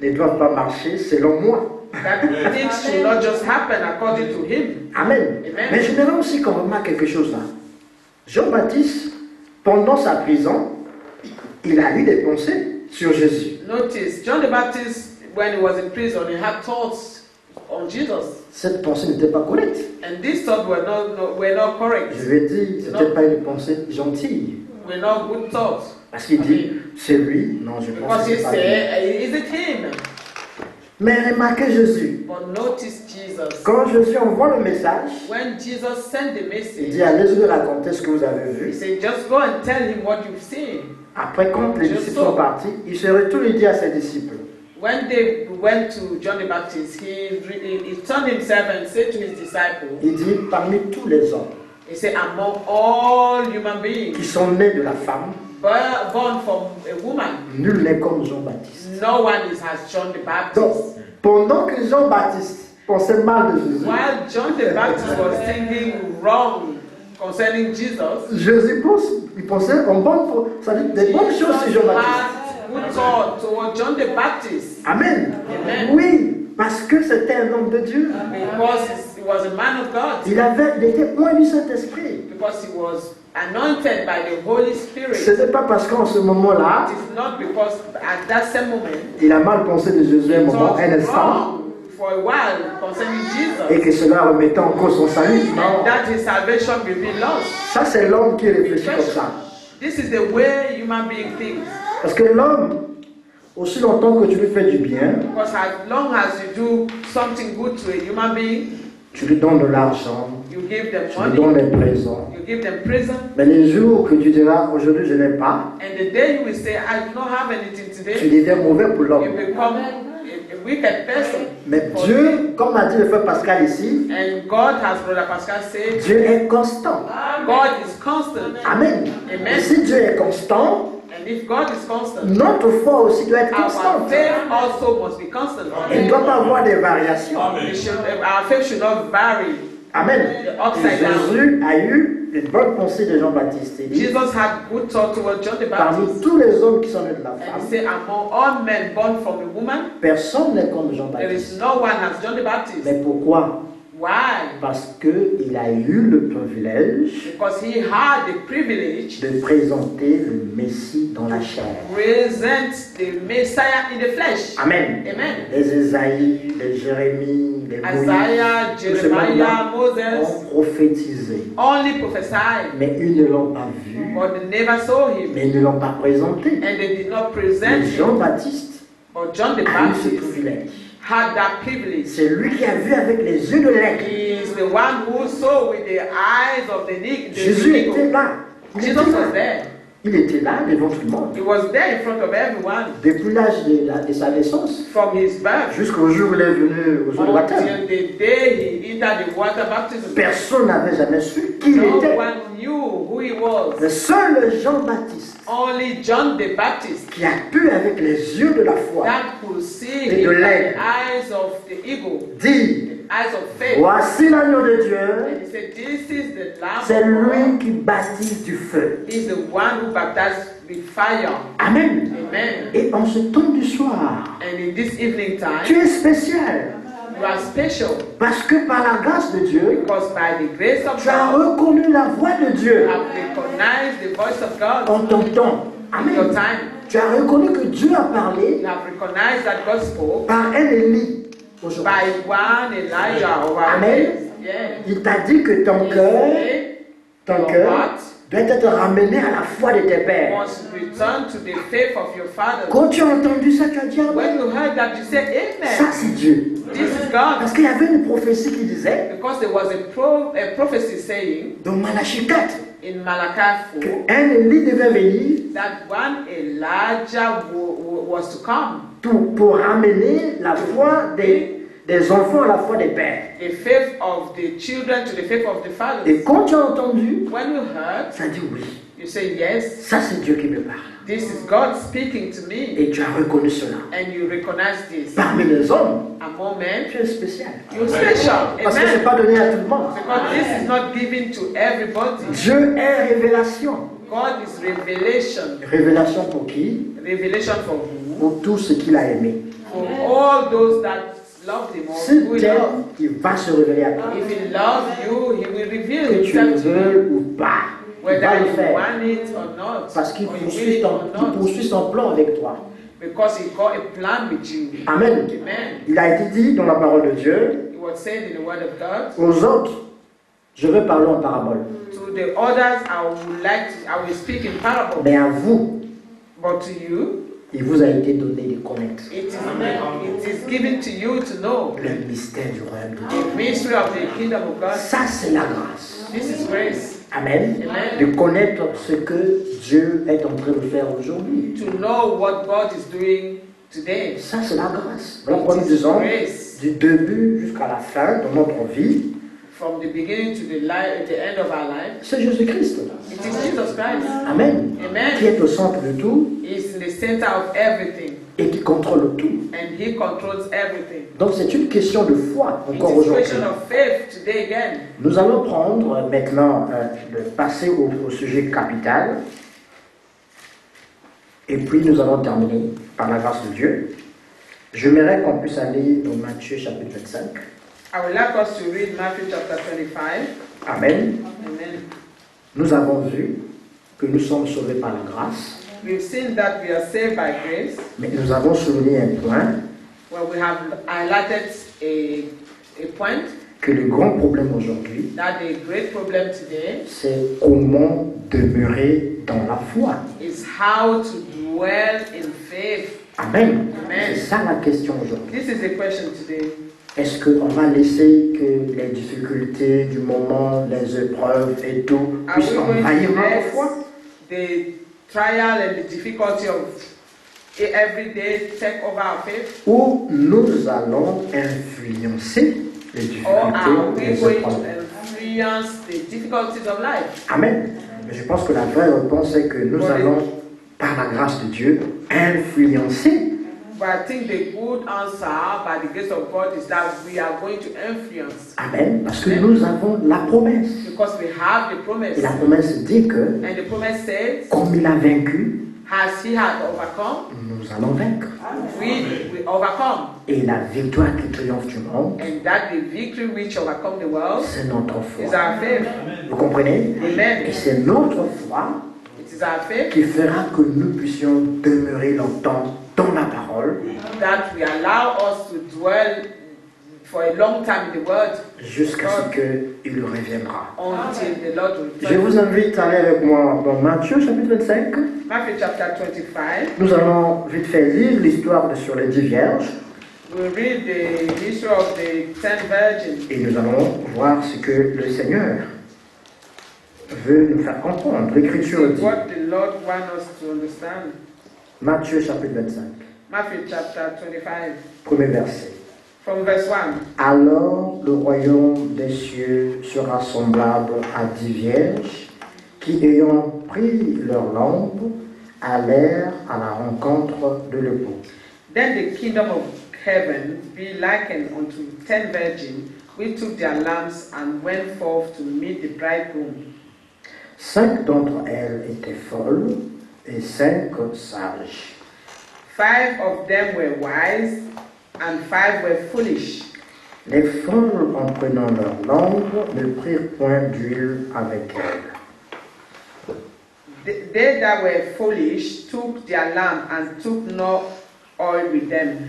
ne doivent pas marcher selon moi. that things should not just happen according to him. Amen. Amen. Mais j'aimerais aussi qu'on remarque quelque chose là. Jean-Baptiste, pendant sa prison, il a eu des pensées sur Jésus. Notice, John the Baptist, when he was in prison, he had thoughts on Jesus. Cette pensée n'était pas correcte. And these thoughts were not correct. Je vais dire, ce n'était pas une pensée gentille. Were not good thoughts. Parce qu'il dit, c'est lui. Non, je pense Because que he c'est pas lui. said, is it him? Mais remarquez Jésus. But notice Jesus. Quand Jésus envoie le message, When Jesus sent the il message, dit, allez lui raconter ce que vous avez he vu. said, just go and tell him what you've seen. Après, quand les disciples sont partis, il se retourne et dit à ses disciples, When they went to John the Baptist, he turned himself and said to his disciples, il dit, parmi tous les hommes he said, among all human beings, qui sont nés de la femme, born from a woman, nul n'est comme Jean-Baptiste. no one is as John the Baptist. Donc, pendant que Jean-Baptiste pensait mal de Jésus, While John the Baptist was thinking wrong concerning Jesus, Jésus il pensait en bonne, ça dit des bonnes choses sur Jesus Jean-Baptiste. had good thought toward John the Baptist Amen. Amen. Oui, parce que c'était un homme de Dieu. because he was a man of God, Il était loin du Saint-Esprit. because he was anointed by the Holy Spirit. Ce n'est pas parce qu'en ce moment-là, It is not because at that same moment il a mal pensé de Jésus un he moment, thought un instant, wrong for a while concerning et Jesus, que cela remettait en cause son salut. Non. and that his salvation will be lost. Ça, c'est l'homme qui réfléchit comme ça. This is the way human being thinks. Parce que l'homme, aussi longtemps que tu lui fais du bien, Because as long as you do something good to a human being, tu lui donnes de l'argent, you give them tu lui donnes money, des présents. you give them prison, Mais les jours que tu diras, aujourd'hui je n'ai pas, and the day you will say, I do not have anything tu today, deviens mauvais pour you l'homme. become a wicked person. Mais Dieu, comme a dit le frère Pascal ici, And God, as Brother Pascal said, Dieu est constant. God is constant. Amen. Amen. Et si Dieu est constant, And if God is constant, notre foi aussi doit être our constante. faith also must be constant. Il ne doit pas avoir des variations. Our faith should not vary. Amen. Upside Et down. Jésus a eu une bonne pensée de Jean-Baptiste. Il dit, Jesus had good thought towards John the parmi Baptist. tous les hommes qui sont nés de la And he femme, said, among all men born from a woman, personne n'est comme there Jean-Baptiste. is no one as John the Baptist. Mais pourquoi? Why? Parce qu'il a eu le privilège Because he had the privilege de présenter le Messie dans la chair. to present the Messiah in the flesh. Amen. Amen. Les Ésaïe, les Jérémie, les Isaiah, Moïse, tous ces hommes-là Jeremiah, Moses ont prophétisé. only prophesied, Mais ils ne l'ont pas vu, but they never saw him, mais ils ne l'ont pas présenté. and they did not Mais present him. Jean-Baptiste But John the a eu ce Baptist privilège. had that privilege. C'est lui qui a vu avec les yeux de l'aigle. He is the one who saw with the eyes of the Jésus était eagle. là. Il Jesus était was là. there. Il était là devant tout le monde. He was there in front of everyone. Depuis l'âge de sa naissance From his birth jusqu'au jour où il est venu au jour du baptême. until the day he entered the water baptism. Personne n'avait jamais su qui il No était. one knew who he was. Le seul Jean-Baptiste Only John the Baptist qui a pu, avec les yeux de la foi, that could see Et de with l'aigle. the eyes of the eagle, dire eyes of faith. voici l'agneau de Dieu, And he said, this is the Lamb c'est of lui God. qui baptise du feu. He's the one who baptized with fire. Amen. Amen. Et en ce temps du soir, And in this evening tu time, es spécial you are special parce que par la grâce de Dieu, because by the grace of tu as God, reconnu la voix de you Dieu have recognized the voice of God en ton temps. in your Amen. time. Tu as reconnu que Dieu a parlé You have recognized that God spoke par un Élie aujourd'hui. by one Elijah over Amen. Yeah. Il t'a dit que ton He cœur, said, ton your cœur heart doit être ramené à la foi de tes pères. must return to the faith of your father. Quand tu as entendu ça, tu as dit, ah When ouais, you heard that, you said, ça Amen. c'est Dieu. This is God. Parce qu'il y avait une prophétie qui disait, Because there was a prophecy saying dans Malachie 4, in Malachi 4 qu'un Élie devait venir that one Elijah was to come. pour ramener la foi des enfants à la foi des pères. The faith of the children to the faith of the Et fathers. quand tu as entendu, When you heard, ça dit oui, you say, yes, ça c'est Dieu qui me parle. this is God speaking to me. Et tu as reconnu cela. And you recognize this. Parmi les hommes, Among men, tu es spécial. you're special. Parce que ce n'est Amen. pas donné à tout le monde. Because this is not given to everybody. Dieu est révélation. God is revelation. Révélation pour qui? Revelation for who? Pour tout ce qu'il a aimé. For all those that love him or S'il who he t'aime, loves. il va se révéler à toi. If he loves you, he will reveal Que tu le himself to you. veux ou pas, il va Whether le you faire. want it or not. Parce qu'il Or you will poursuit, it or not. son plan avec toi. Because he got a plan with you. Amen. Amen. Il a été dit dans la parole de Dieu, It was said in the word of God. aux autres, je vais parler en parabole. To the others, I will speak in parable. Mais à vous, But to you, il vous a été donné de connaître it is given to you to know le mystère du royaume de Dieu. the mystery of the kingdom of God. Ça, c'est la grâce. This is grace. Amen. Amen. De connaître ce que Dieu est en train de faire aujourd'hui. To know what God is doing today. Ça, c'est la grâce. Voilà pourquoi nous disons, Grace. du début jusqu'à la fin de notre vie, From the beginning to the end of our life, c'est Jésus-Christ. it is Jesus Christ. Amen. Amen. Qui est au centre de tout He is in the center of everything, et qui contrôle tout. and He controls everything. Donc c'est une question de foi It encore is a aujourd'hui. question of faith today again. Nous allons prendre maintenant le passer au sujet capital. Et puis nous allons terminer par la grâce de Dieu. J'aimerais qu'on puisse aller dans Matthieu chapitre 25. I would like us to read Matthew chapter 25. Amen. Amen. Nous avons vu que nous sommes sauvés par la grâce, We've seen that we are saved by grace, mais nous avons souligné un point, where we have highlighted a point que le grand problème aujourd'hui, that the great problem today c'est comment demeurer dans la foi. is how to dwell in faith. Amen. Amen. C'est ça la question aujourd'hui. This is the question today. Est-ce qu'on va laisser que les difficultés du moment, les épreuves et tout Are puissent we going envahir to notre let foi? the trial and the difficulty of every day take over our faith? Ou nous allons influencer les Or are difficultés, we les going épreuves? to influence the difficulties of life? Amen. Mais je pense que la vraie réponse est que nous allons, par la grâce de Dieu, influencer. But I think the good answer by the grace of God is that we are going to influence. Amen. Parce que nous avons la promesse. Because we have the promise. Et la promesse dit que, And the promise says, comme il a vaincu, as he had overcome, nous allons vaincre. we will overcome. Et la victoire qui triomphe du monde, And that the victory which overcome the world c'est notre is foi. our faith. Vous comprenez? Amen. Et c'est notre foi It is our faith qui fera que nous puissions demeurer longtemps dans la parole that we allow us to dwell for a long time in the world jusqu'à ce qu'il reviendra. until the Lord Je returns. vous invite à aller avec moi dans Matthieu chapitre 25. Matthew chapter 25. Nous allons vite fait lire l'histoire sur les 10 vierges We'll read the history of the 10 virgins. et nous allons voir ce que le Seigneur veut nous faire comprendre. L'Écriture This is dit, what the Lord wants us to understand. Matthieu chapitre 25, Matthew chapter 25, premier verset. from verse 1. Alors le royaume des cieux sera semblable à 10 vierges qui, ayant pris leur lampe, allèrent à la rencontre de l'époux. Then the kingdom of heaven be likened unto 10 virgins which took their lamps and went forth to meet the bridegroom. 5 d'entre elles étaient folles et 5 sages. 5 of them were wise and 5 were foolish. Les folles, en prenant leur lampe, ne prirent point d'huile avec elles. They that were foolish took their lamp and took no oil with them.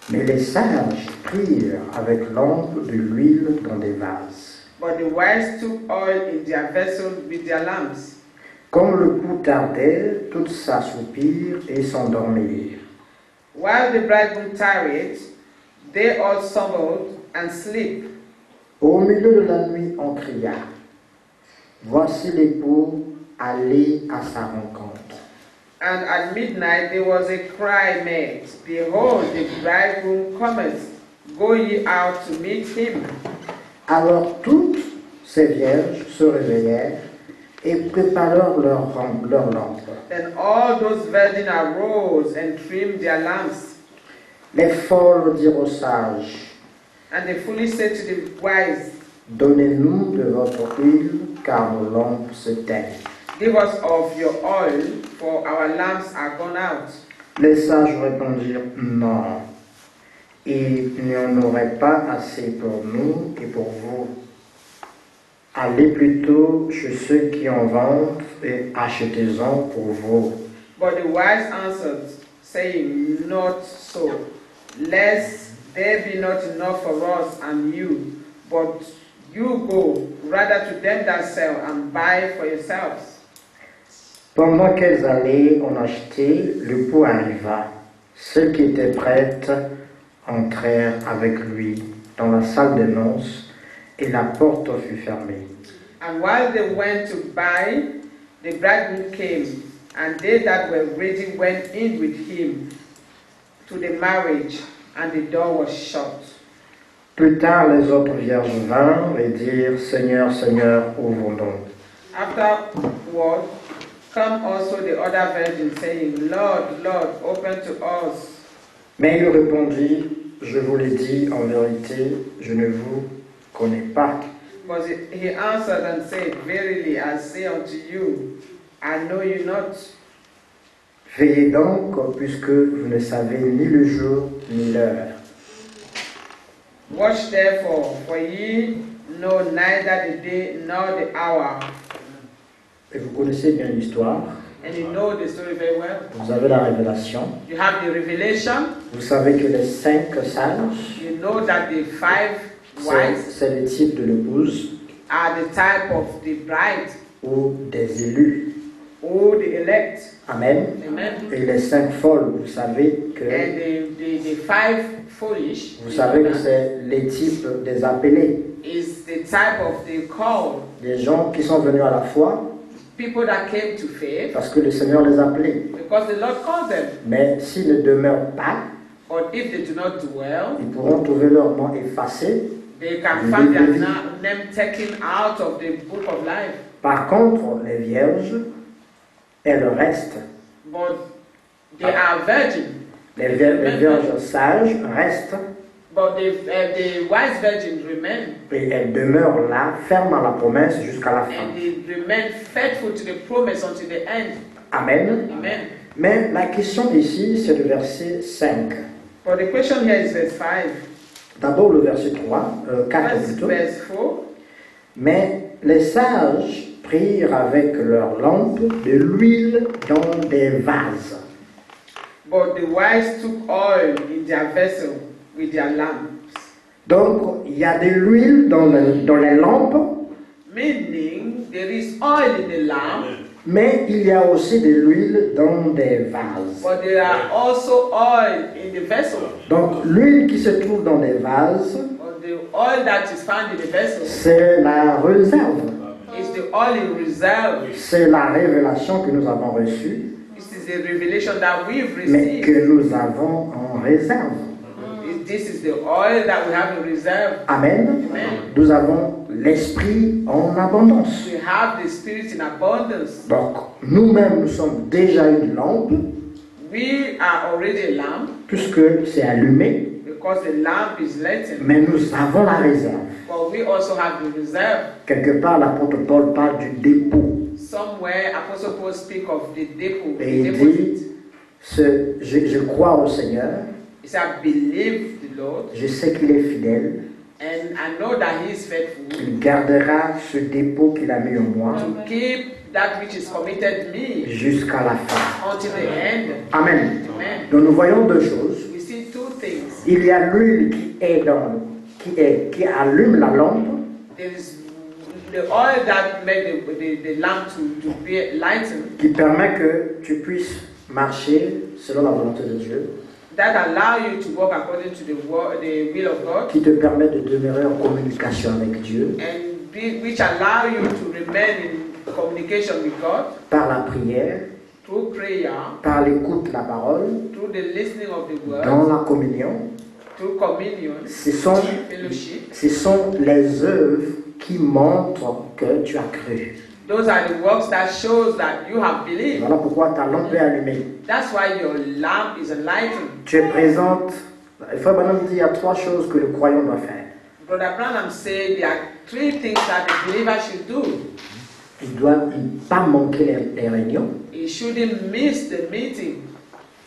Mais les sages prirent avec lampe de l'huile dans des vases. But the wise took oil in their vessels with their lamps. Comme le coup tardait, toutes s'assoupirent et s'endormirent. While the bridegroom tarried, they all slumbered and sleep. Au milieu de la nuit, on cria, voici l'époux, allez à sa rencontre. And at midnight there was a cry made, behold, the bridegroom cometh, go ye out to meet him. Alors toutes ces vierges se réveillèrent et préparèrent leur lampe. Then all those virgins arose and trimmed their lamps. Les folles dirent aux sages, And the foolish said to the wise, donnez-nous de votre huile, car nos lampes s'éteignent. give us of your oil, for our lamps are gone out. Les sages répondirent, non, il n'y en aurait pas assez pour nous et pour vous. Allez plutôt chez ceux qui en vendent et achetez-en pour vous. But the wise answered, saying, not so, lest there be not enough for us and you, but you go rather to them that sell and buy for yourselves. Pendant qu'elles allaient en acheter, l'époux arriva. Ceux qui étaient prêtes entrèrent avec lui dans la salle des noces et la porte fut fermée. And while they went to buy, the bridegroom came, and they that were ready went in with him to the marriage, and the door was shut. Plus tard, les autres vierges vinrent et dirent, Seigneur, Seigneur, ouvre-nous. Afterward, come also the other virgins, saying, Lord, Lord, open to us. Mais il répondit, je vous l'ai dit en vérité, je ne vous connais pas. But he answered and said, verily I say unto you, I know you not. Veillez donc, puisque vous ne savez ni le jour ni l'heure. Watch therefore, for ye know neither the day nor the hour. Et vous connaissez bien l'histoire. And you know the story very well. Vous avez la révélation. You have the revelation. Vous savez que les 5 sages, You know that the 5 wise c'est le type de l'épouse are the type of the bride ou des élus. or the elect. Amen. Amen. Et les 5 folles, vous savez que, And the 5 foolish vous savez que c'est les types des appelés. is the type of the called. Des gens qui sont venus à la foi People that came to faith parce que le Seigneur les appelait. because the Lord called them. Mais s'ils ne demeurent pas, But if they do not dwell, ils pourront trouver leur nom effacé. they can find their name taken out of the book of life. Par contre, les vierges, elles restent. But they are virgins. Les vierges sages restent But the wise virgins remain. et elles demeurent là, fermes à la promesse jusqu'à la fin. And they remain faithful to the promise until the end. Amen. Amen. Mais la question ici, c'est le verset 5. But the question here is verse 5. D'abord le verset 4 First, plutôt. verse 4. Mais les sages prirent avec leurs lampes de l'huile dans des vases. But the wise took oil in their vessel with their lamps. Donc, il y a de l'huile dans les lampes, Meaning, there is oil in the lamp, mais il y a aussi de l'huile dans des vases. but there are also oil in the vessel. Donc, l'huile qui se trouve dans des vases, But the oil that is found in the vessel c'est la réserve. It's the oil in reserve. C'est la révélation que nous avons reçue, This is the revelation that we've mais received. que nous avons en réserve. This is the oil that we have in reserve. Amen. Amen. Nous avons l'esprit en abondance. We have the Spirit in abundance. Donc, nous-mêmes, nous sommes déjà une lampe, We are already a lamp puisque c'est allumé, because the lamp is lighted. mais nous avons la réserve. But we also have the reserve. Quelque part, l'apôtre Paul parle du dépôt. Somewhere, Apostle Paul speak of the depot, Et the il deposit. dit, je crois au Seigneur, He said, I believe the Lord, je sais qu'il est fidèle, and I know that He is faithful qu'il gardera ce dépôt qu'il a mis en moi to keep that which is committed me jusqu'à la fin. until the end. Amen. Amen. Donc nous voyons deux choses. We see two things. Il y a l'huile qui allume la lampe, There is the oil that made the lamp to be lightened, qui permet que tu puisses marcher selon la volonté de Dieu, that allow you to walk according to the will of God, qui te permet de demeurer en communication avec Dieu and which allow you to remain in communication with God par la prière, through prayer, par l'écoute de la parole, through the listening of the word, dans la communion. through communion, Ce sont fellowship. les œuvres qui montrent que tu as cru. Those are the works that shows that you have believed. Voilà pourquoi ta lampe est allumée. That's why your lamp is enlightened. Tu es présente. Il faut maintenant dire il y a trois choses que le croyant doit faire. Brother Branham said there are three things that the believer should do. Il doit pas manquer les réunions. He shouldn't miss the meeting.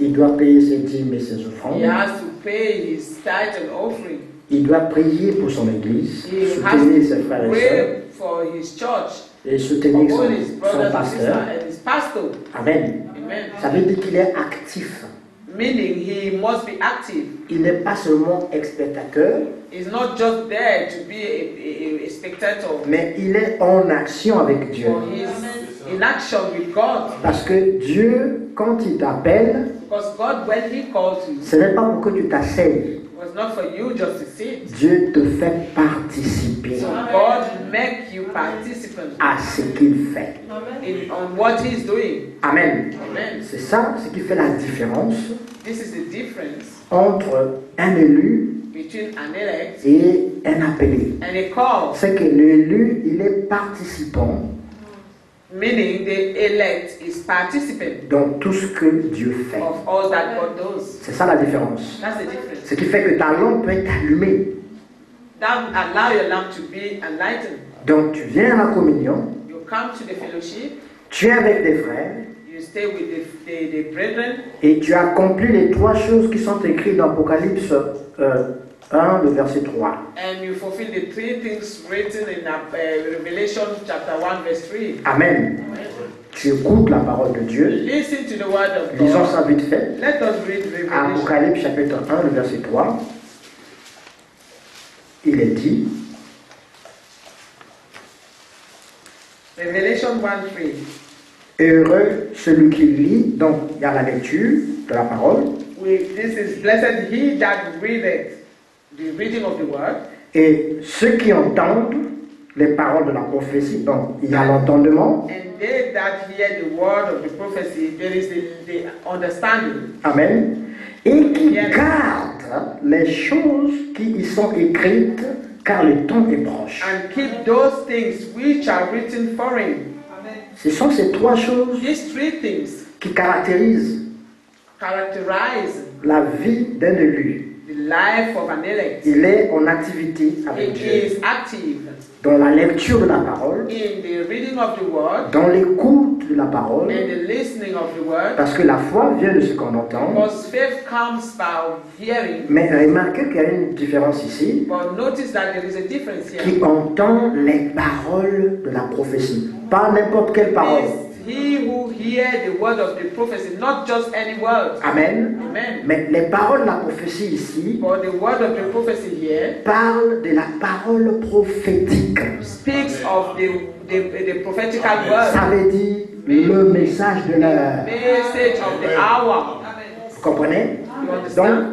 Il doit payer ses dîmes et ses He offrandes. has to pay his tithe and offering. Il doit prier pour son église, He has soutenir ses to frères et sœurs pray for his church, et for soutenir all his son brothers and sisters pasteur. and his pastor. Amen. Amen. Ça veut dire qu'il est actif. Meaning he must be active. Il n'est pas seulement spectateur, He's not just there to be a spectator, mais il est en action avec Dieu. or he's in action with God. Parce que Dieu, quand il t'appelle, Because God, when He calls you, ce n'est pas pour que tu t'asseyes. it was not for you just to sit. Dieu te fait participer So God make you participant à ce qu'il fait. on what He's doing. Amen. Amen. C'est ça ce qui fait la différence This is the difference entre un élu between an elect et un appelé. and a call. C'est que l'élu, il est participant Meaning the elect is participant dans tout ce que Dieu fait. of all that God does. C'est ça la différence. That's the difference. Ce qui fait que ta lampe peut être allumée. That allow your lamp to be enlightened. Donc tu viens à la communion, You come to the fellowship, tu es avec tes frères you stay with the brethren, et tu accomplis les trois choses qui sont écrites dans Apocalypse 1, le verset 3. and you fulfill the three things written in Revelation chapter 1 verse 3. Amen. Tu écoutes la parole de Dieu. Listen to the word of Lisons God. ça vite fait. Let us read Revelation. Apocalypse chapitre 1, le verset 3. Il est dit, Revelation 1:3. heureux celui qui lit, donc il y a la lecture de la parole, This is blessed he that readeth the reading of the word, et ceux qui entendent les paroles de la prophétie, donc il y a l'entendement, and they that hear the word of the prophecy, there is the understanding, amen, et qui gardent les choses qui y sont écrites, car le temps est proche. and keep those things which are written for him. Ce sont ces trois choses These three things qui caractérisent characterize la vie d'un élu. the life of an elect. Il est en activité avec He Dieu, is active dans la lecture de la parole, in the reading of the word dans l'écoute de la parole, and the listening of the word, parce que la foi vient de ce qu'on entend. because faith comes by hearing. Mais remarquez qu'il y a une différence ici, But notice that there is a difference here. qui entend les paroles de la prophétie, pas n'importe quelle parole. It's he who hear the word of the prophecy, not just any word. Amen. Amen. Mais les paroles de la prophétie ici But the word of the prophecy here parlent de la parole prophétique. speaks of the prophetical word, Ça veut dire le message de l'heure. message of the hour. Vous comprenez? You Donc, understand?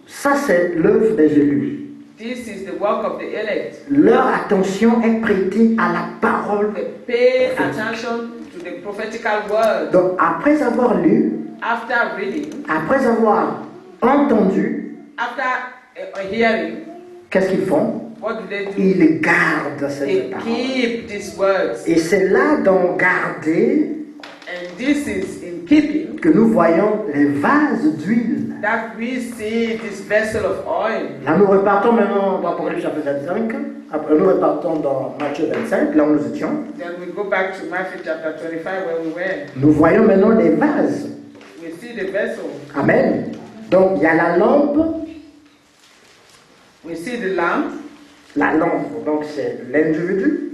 ça c'est l'œuvre des élus. This is the work of the elect. Leur attention est prêtée à la parole. They pay attention to the prophetical word. Donc, après avoir lu, After reading, après avoir entendu, after hearing, qu'est-ce qu'ils font? what do? Ils gardent They cette parole. keep these words. Et c'est là dans garder And this is in keeping que nous voyons les vases d'huile. that we see this vessel of oil. Là, nous repartons maintenant dans Apocalypse chapitre 25. Après, nous repartons dans Matthieu 25, là où nous étions. Then we go back to Matthew chapter 25 where we were. Nous voyons maintenant les vases. We see the vessel. Amen. Donc, il y a la lampe. We see the lamp, La lampe, donc, c'est l'individu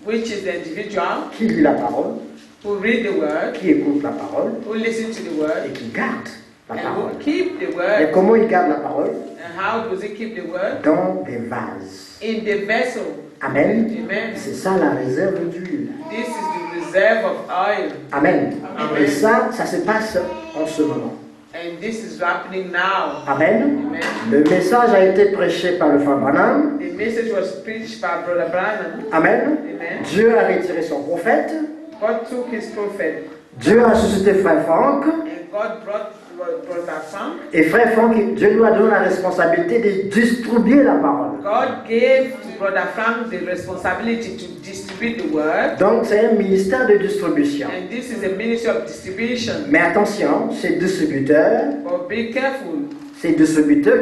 which is the individual qui lit la parole, who read the word, qui écoute la parole who listen to the et word, qui garde la and parole. who keep the Et word. comment il garde la parole? And how does he keep the word? Dans des vases. In the vessel. Amen. Amen. C'est ça la réserve d'huile. This is the reserve of oil. Amen. Amen. Et ça se passe en ce moment. And this is happening now. Amen. Amen. Le message a été prêché par le frère Branham. The message was preached by Brother Branham. Amen. Amen. Dieu a retiré son prophète. God took his prophet. Dieu a suscité frère Franck. And God brought Brother Frank. Et frère Franck, Dieu lui a donné la responsabilité de distribuer la parole. God gave to Brother Frank the responsibility to distribute the word. Donc c'est un ministère de distribution. And this is a ministry of distribution. Mais attention, ces distributeurs, But be careful. qui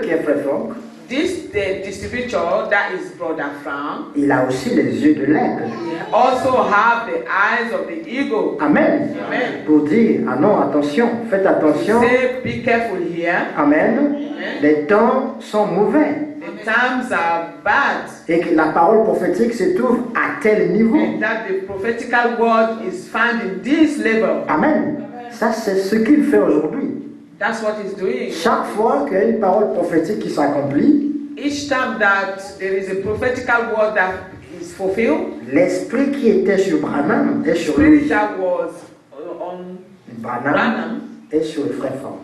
est frère Franck, The distributor that is Brother Frank, il a aussi les yeux de l'aigle. also have the eyes of the eagle. Amen. Amen. Pour dire, ah non, attention, faites attention. Say, be careful here. Amen. Amen. Les temps sont mauvais. The times are bad. Et que la parole prophétique se trouve à tel niveau. And that the prophetical word is found in this level. Amen. Ça, c'est ce qu'il fait aujourd'hui. That's what he's doing. Chaque fois qu'il y a une parole prophétique qui s'accomplit, Each time that there is a prophetical word that is fulfilled, l'esprit qui était sur Branham est sur spirit lui. that was on Branham Branham est sur le frère Franck.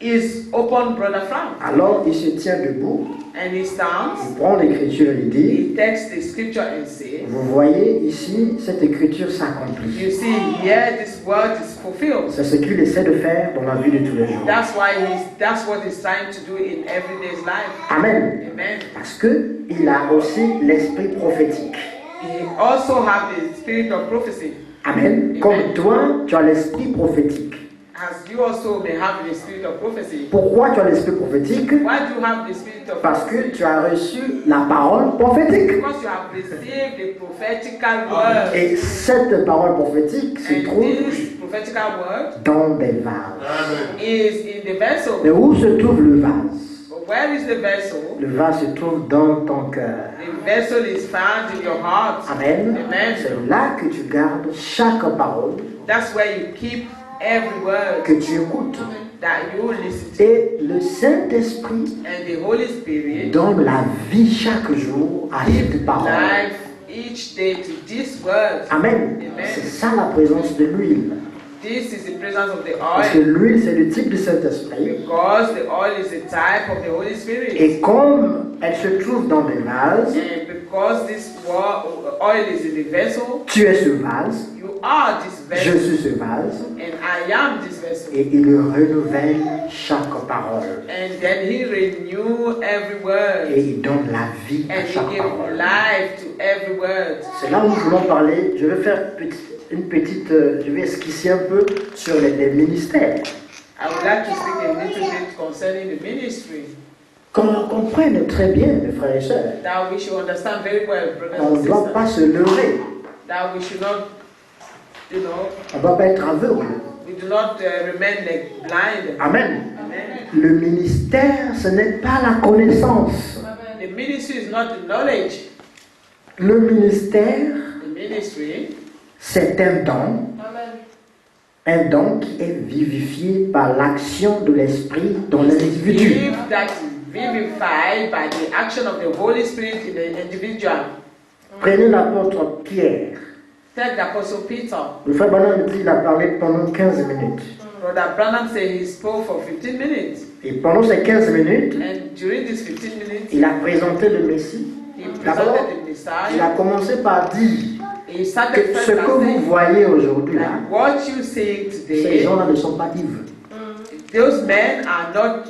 is upon Brother Frank. Alors, il se tient debout, And he stands, il prend l'écriture et il dit, he takes the scripture and says, vous voyez ici, cette écriture s'accomplit. you see here this word is fulfilled. C'est ce qu'il essaie de faire dans la vie de tous les jours. That's what he's trying to do in everyday's life. Amen. Amen. Parce qu'il a aussi l'esprit prophétique. He also have the spirit of prophecy. Amen. Comme toi, tu as l'esprit prophétique. As you also may have the spirit of prophecy. Pourquoi tu as l'esprit prophétique? Why do you have the spirit of Parce prophecy? que tu as reçu la parole prophétique. Because you have received the prophetical word. Et cette parole prophétique se And trouve this prophetical word dans des vases. is in the vessel. Mais où se trouve le vase? But where is the vessel? Le vase se trouve dans ton cœur. The vessel is found in your heart. Amen. Amen. C'est là que tu gardes chaque parole That's where you keep every word que tu écoutes. that you listen to. Et le Saint-Esprit And the Holy Spirit donne la vie chaque jour à cette parole. life each day to this word. Amen. Amen. C'est ça la présence de l'huile. This is the presence of the Parce que oil. l'huile, c'est le type du Saint-Esprit. Because the oil is a type of the Holy Spirit. Et comme elle se trouve dans des vases, And because this oil is in the vessel, tu es ce vase, you are this je vessel. suis ce vase, And I am this vessel. et il renouvelle chaque parole. And then he renew every Et word. il donne la vie à And chaque he give parole. life to every word. C'est là où nous voulons parler. Je vais faire je vais esquisser un peu sur les ministères. I would like to speak a little bit concerning the ministry. Qu'on comprenne très bien, mes frères et sœurs. That we should understand very well, brothers On and ne doit sisters. pas se leurrer. That we should not, On ne doit pas être aveugle. we do not remain like blind. Amen. Amen. Le ministère, ce n'est pas la connaissance. The ministry is not the knowledge. Le ministère, The ministry c'est un don. Un don qui est vivifié par l'action de l'esprit dans l'individu. gift that is vivified by the action of the Holy Spirit in the individual. Prenez l'apôtre Pierre. Take the Apostle Peter. Le frère Branham dit qu'il a parlé pendant 15 minutes. Brother Branham said he spoke for 15 minutes. Et pendant ces 15 minutes, And during these 15 minutes, il a présenté le Messie. he D'abord, presented the il a Messiah. commencé par dire He que started ce first que by vous saying voyez aujourd'hui là, that what you seeing ces today, gens-là ne sont pas ivres. those men are not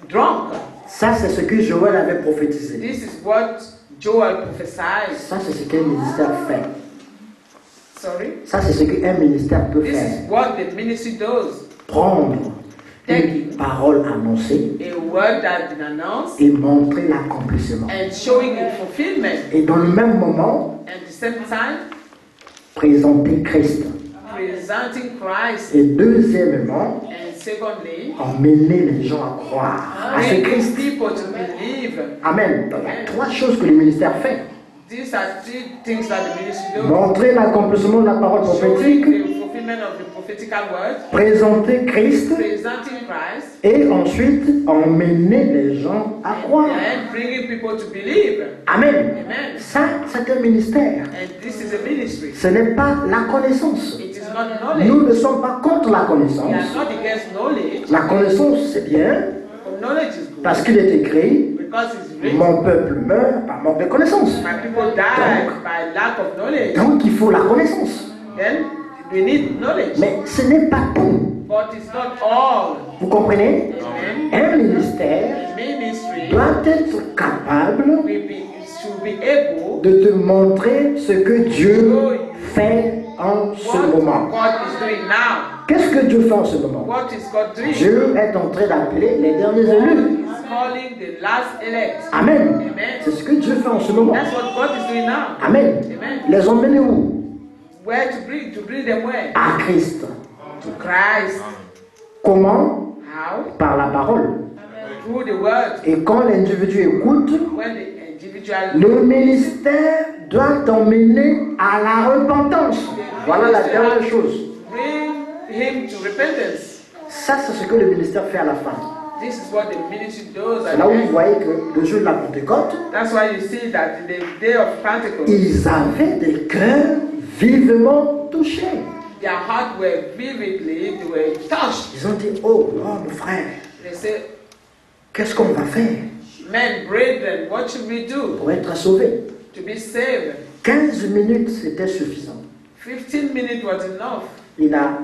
drunk. Ça, c'est ce que Joël avait prophétisé. This is what Joel prophesied. Ça, c'est ce qu'un ministère fait. Sorry? Ça, c'est ce qu'un ministère peut This faire. is what the ministry does. Prendre une parole annoncée A word that has been announced et montrer l'accomplissement. and showing its fulfillment. Et dans le même moment, At the same time, présenter Christ. presenting Christ. Et deuxièmement, And secondly, emmener les gens à croire à ce bringing Christ. people to believe. Amen. Il y a trois choses que le ministère fait. These are three things that the ministry does. Montrer l'accomplissement de la parole Showing prophétique, the fulfillment of the prophetical word, présenter Christ presenting Christ, et ensuite emmener les gens à croire. and bringing people to believe. Amen. Amen. Ça, c'est un ministère. And this is a ministry. Ce n'est pas la connaissance. It is not knowledge. Nous ne sommes pas contre la We are connaissance. not against knowledge. La connaissance, c'est bien, Knowledge is good parce qu'il est écrit, because it's written. mon peuple meurt par manque de connaissance. My people die by lack of knowledge. Donc il faut la connaissance. Then we need knowledge. Mais ce n'est pas tout. But it's not all. Vous comprenez? Amen. Un ministère The ministry doit être capable should be able de te montrer ce que Dieu fait en ce what moment. God is doing now. Qu'est-ce que Dieu fait en ce moment? What is God doing? Dieu est en train d'appeler les derniers God élus. is calling the last elect. Amen. Amen. C'est ce que Dieu fait en ce moment. That's what God is doing now. Amen. Amen. Les emmener où? Where to bring them where? À Christ. To Christ. Comment? How? Par la parole. Through the word. Et quand l'individu écoute, When the individual le ministère doit t'emmener à la repentance. Voilà la dernière chose. bring him to repentance. Ça, c'est ce que le ministère fait à la fin. This is what the ministry does. C'est at là où the vous end. voyez que le jour de la Pentecôte, That's why you see that in the day of Pentecost, ils avaient des cœurs vivement touchés. their hearts were vividly, they were touched. Ils ont dit, oh, mon frère, They said, qu'est-ce qu'on va faire men, brethren, what should we do pour être sauvés? to be saved? 15 minutes, c'était suffisant. 15 minutes was enough. Il a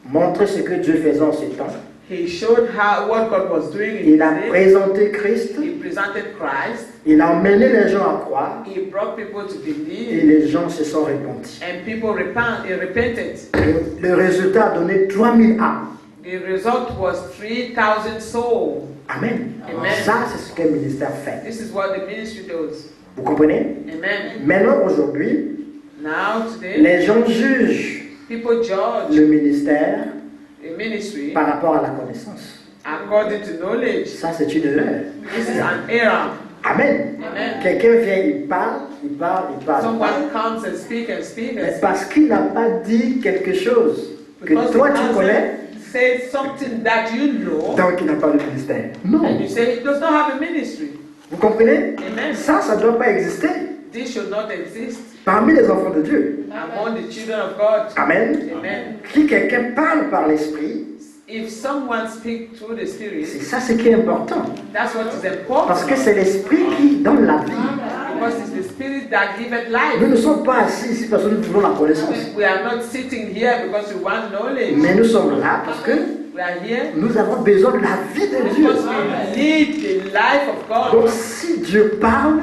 montré ce que Dieu faisait en ces temps. He showed what God was doing in Il a his day. présenté Christ. He presented Christ. Il a emmené les gens à croire. He brought people to Et believe. les gens se sont repentis. And people repented. Le résultat a donné 3000 âmes. The result was 3,000 souls. Amen. Amen. Ça, c'est ce qu'un ministère fait. This is what the ministry does. Vous comprenez? Amen. Maintenant, aujourd'hui, Now, today, les gens jugent people judge le ministère the ministry par rapport à la connaissance. according to knowledge. Ça, c'est une erreur. This is an error. Amen. Amen. Quelqu'un vient, il parle, il parle, il parle. Someone comes and speaks and speaks. Mais parce qu'il n'a pas dit quelque chose que Because toi the tu person connais, says something that you know, donc il n'a pas de ministère. Non. and you say he does not have a ministry. Vous comprenez? Amen. Ça ne doit pas exister This should not exist parmi les enfants de Dieu. among the children of God. Amen. Amen. Si quelqu'un parle par l'esprit, If someone speaks through the Spirit, c'est ça ce qui est important. that's what is important. Parce que c'est l'esprit qui donne la vie. Because it's the Spirit that giveth life. Nous ne sommes pas assis ici parce que nous voulons la connaissance. We are not sitting here because we want knowledge. Mais nous sommes là parce que We are here nous avons besoin de la vie de Dieu. because we need the life of God. Donc si Dieu parle,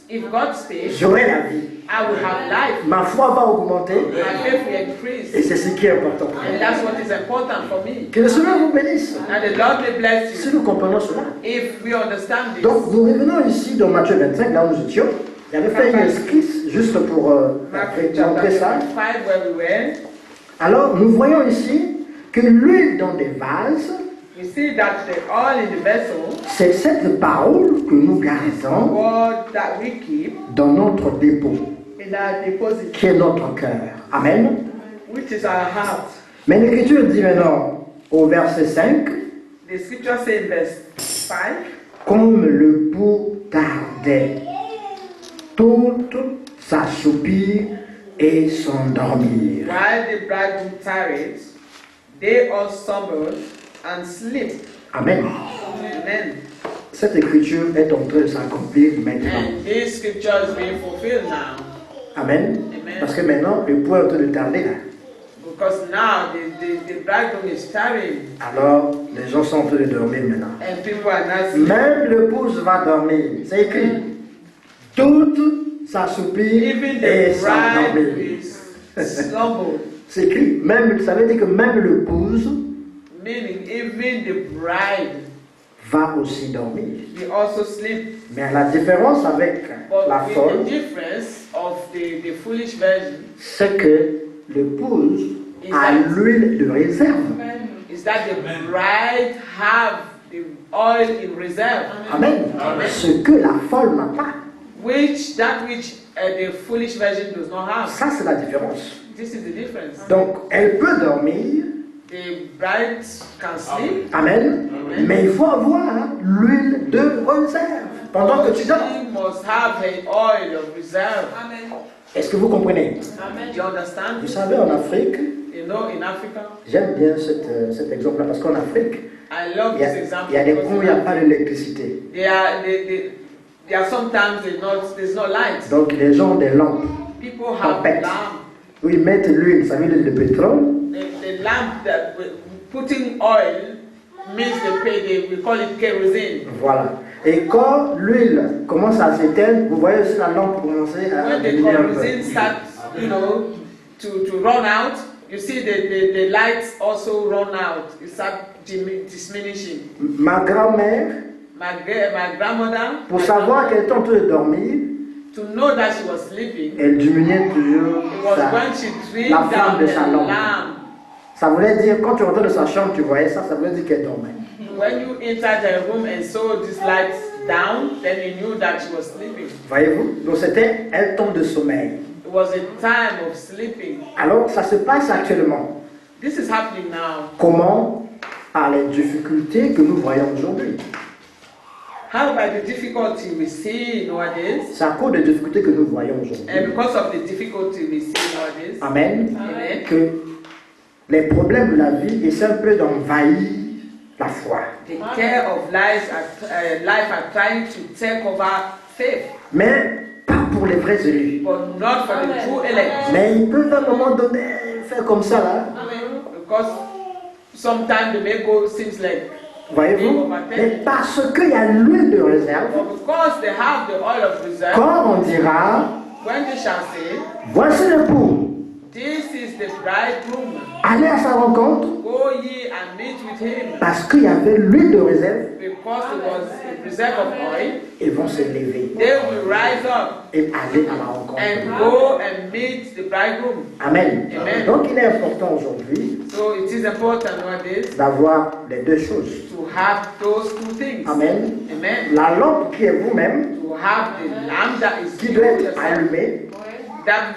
If God speaks, j'aurai la vie. I will have life. Ma foi va augmenter My faith will et increase. c'est ce qui est important. And that's what is important for me. Que le Seigneur vous bénisse. And the Lord will bless Si you nous comprenons cela. if we understand this. Donc nous revenons ici dans Matthieu 25, là où nous étions. J'avais fait une esquisse juste pour Matthew montrer chapter ça. 5 where we were. Alors nous voyons ici que l'huile dans des vases, We see that the oil in the vessel c'est cette parole que nous is gardons what that we keep dans notre dépôt, in our deposit, qui est notre cœur. Amen. which is our heart. Mais l'Écriture dit maintenant au verset 5, The scripture says in verse 5, comme le pou tardait, toutes s'assoupirent et s'endormirent. while the bridegroom tarried, they all stumbled and slipped. Amen. Amen. Cette écriture est en train de s'accomplir maintenant. And this scripture is being fulfilled now. Amen. Amen. Parce que maintenant, le point est en train de tarder là. Because now the bridegroom is tarrying. Alors, les gens sont en train de dormir maintenant. And people are not sleeping. Même l'épouse va dormir. C'est écrit. Toutes s'assoupirent Even et the bride s'endormirent. is slumbered. C'est écrit. Même, ça veut dire que même l'épouse Meaning even the bride va aussi dormir. will also sleep. Mais la différence avec la But folle, with the difference of the foolish version c'est que l'épouse a l'huile de réserve. is that the bride have the oil in reserve. Amen. Amen. Ce que la folle n'a pas. Which the foolish version does not have. Ça, c'est la différence. This is the difference. Donc, elle peut dormir. The bride can sleep. Amen. Amen. Mais il faut avoir l'huile de réserve pendant que tu dors. She must have her oil of reserve. Est-ce que vous comprenez? Amen. Do you understand? Vous savez, en Afrique, You know, in Africa, j'aime bien cet exemple-là parce qu'en Afrique, I love il y, this a, example. il y a des because coins où il n'y a pas d'électricité. there are sometimes there's no light. Donc, les gens ont des lampes People have Tempête. lamp. où ils mettent l'huile, ça veut dire le pétrole. The lamp that putting oil means we call it kerosene. Voilà. Et quand l'huile commence à s'éteindre, vous voyez aussi la lampe commencer à When the diminuer un peu. kerosene starts, to run out, you see the lights also run out. It starts diminishing. Ma grand-mère, My grandmother, pour savoir qu'elle était en train de dormir, to know that she was sleeping, elle diminuait toujours it was when she trimmed la flamme down de sa the lampe. lamp. Ça voulait dire, quand tu rentrais de sa chambre, tu voyais ça, ça voulait dire qu'elle dormait. When you entered the room and saw these lights down, then you knew that she was sleeping. Voyez-vous? Donc c'était un temps de sommeil. It was a time of sleeping. Alors, ça se passe actuellement. This is happening now. Comment? Par les difficultés que nous voyons aujourd'hui. How by the difficulty we see nowadays, C'est à cause des difficultés que nous voyons aujourd'hui. and because of the difficulty we see nowadays, Amen. Amen. Que les problèmes de la vie essaient un peu d'envahir la foi. The care of life are trying to take over faith, Mais pas pour les vrais élus. but not for the true elect. Mais ils peuvent à un moment donné faire comme ça là. Because sometimes the may go seems like, Voyez-vous? Mais parce qu'il y a l'huile de réserve, but because they have the oil of reserve, quand on dira, when they shall say, voici l'époux, this is the bridegroom, allez à sa rencontre, go ye and meet with him, parce qu'il y avait l'huile de réserve, because it was a reserve of oil, ils vont se lever they will rise up et aller à la rencontre. and go and meet the bridegroom. Amen. Amen. Donc il est important aujourd'hui So it is important nowadays d'avoir les deux choses. to have those two things. Amen. Amen. La lampe qui est vous-même, To have the lamp that is qui you doit être yourself, allumée, that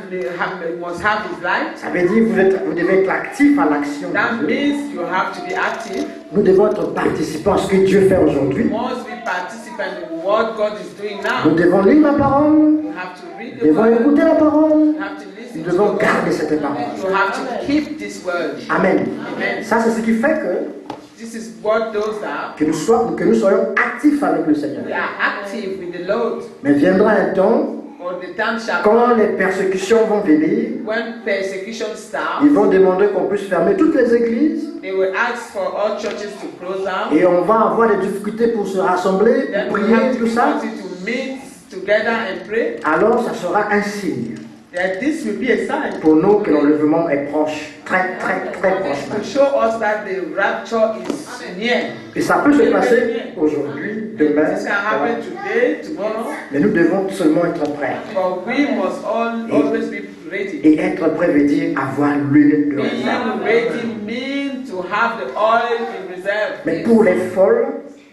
must have his light. ça veut dire que vous devez être actif à l'action de That Dieu. means you have to be active. Nous devons être participants à ce que Dieu fait aujourd'hui. You must be participant in what God is doing Nous now. devons lire la parole, You have to read nous the devons word. écouter la parole, You have to nous listen to devons the garder word. cette parole. You have to keep this word. Amen. Amen. Ça, c'est ce qui fait que This is what those are. nous soyons actifs avec le Seigneur. We are active with the Lord. Mais viendra un temps, Or the time shall quand come les persécutions vont venir, when persecution starts. ils vont demander qu'on puisse fermer toutes les églises They will ask for all churches to close down. et on va avoir des difficultés pour se rassembler, Then pour we prier, have tout ça. difficulty to meet together and pray. Alors, ça sera un signe That this will be a sign pour nous que l'enlèvement est proche, très, très, très proche. to show us that the rapture is near. Et ça peut se passer aujourd'hui, demain, This can happen today, tomorrow, mais nous devons seulement être prêts. but we must always be ready. Et être prêt veut dire avoir l'huile de réserve. Being ready means to have the oil in reserve. Mais pour les folles,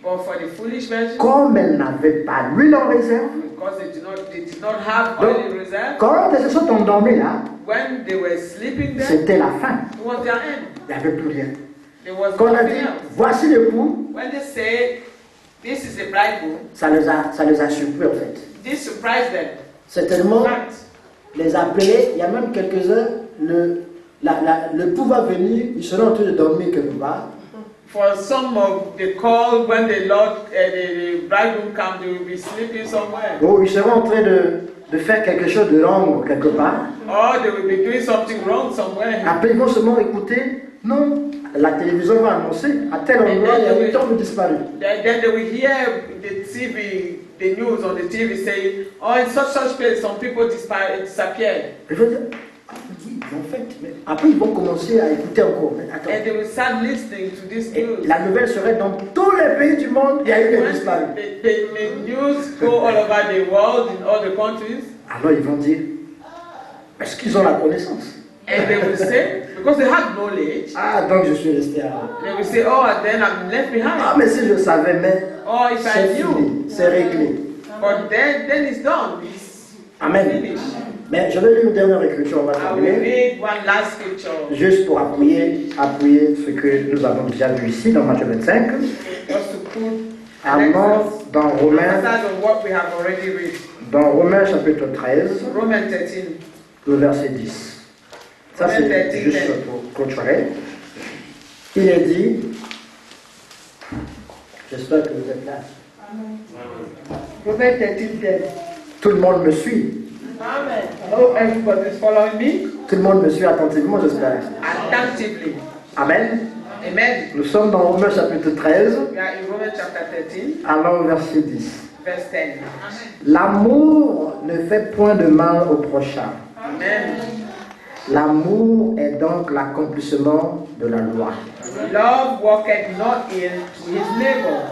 But for the foolish version, comme elles n'avaient pas l'huile en réserve, because they did not have oil in reserve, quand elles se sont endormies là, when they were sleeping there, c'était la fin. it was their end. Il n'y avait plus rien. There was Quand on a dit, nothing else. voici l'époux, When they say, this is the bridegroom, ça les a surpris en fait. this surprised them. C'est tellement Fact. les appeler, il y a même quelques-uns, le pouvoir venir, ils seront en train de dormir quelque part. For some of the call, when the Lord, the bridegroom comes, they will be sleeping somewhere. Ou ils seront en train de faire quelque chose de wrong quelque part. Or they will be doing something wrong somewhere. Après, ils vont seulement écouter. Non, la télévision va annoncer à tel endroit, il y a 8 hommes disparus. Then they will hear the news on the TV saying, oh, in such place, some people disappeared. Ils vont dire, oui, en fait, mais après ils vont commencer à écouter encore. Mais attends. And they will start listening to this Et news. la nouvelle serait dans tous les pays du monde, il y a eu des disparus. The news go all over the world, in all the countries. Alors ils vont dire, est-ce qu'ils ont la connaissance? And they will say, because they have knowledge, Ah, donc je suis resté là. they will say, oh, and then I'm left behind. Ah, mais si je savais, mais Oh, if c'est I knew. fini, c'est réglé. But then it's done. It's Amen. finished. Mais je vais lire une dernière écriture, on va I will terminer. read one last scripture. Juste pour appuyer ce que nous avons déjà vu ici dans Matthieu 25. Just to put Allons dans Romains, emphasis on what we have already read. dans Romains chapitre 13, Romans 13. le verset 10. Ça c'est juste pour clôturer. Il est dit, j'espère que vous êtes là. Romans 13. Tout le monde me suit. Amen. Hello, everybody is following me? Tout le monde me suit attentivement, j'espère. Attentively. Amen. Amen. Nous sommes dans Romains chapitre 13, We are in Romans chapter 13, allons au verset 10. verse 10. L'amour ne fait point de mal au prochain. Amen. L'amour est donc l'accomplissement de la loi. Love walketh not in to his neighbor.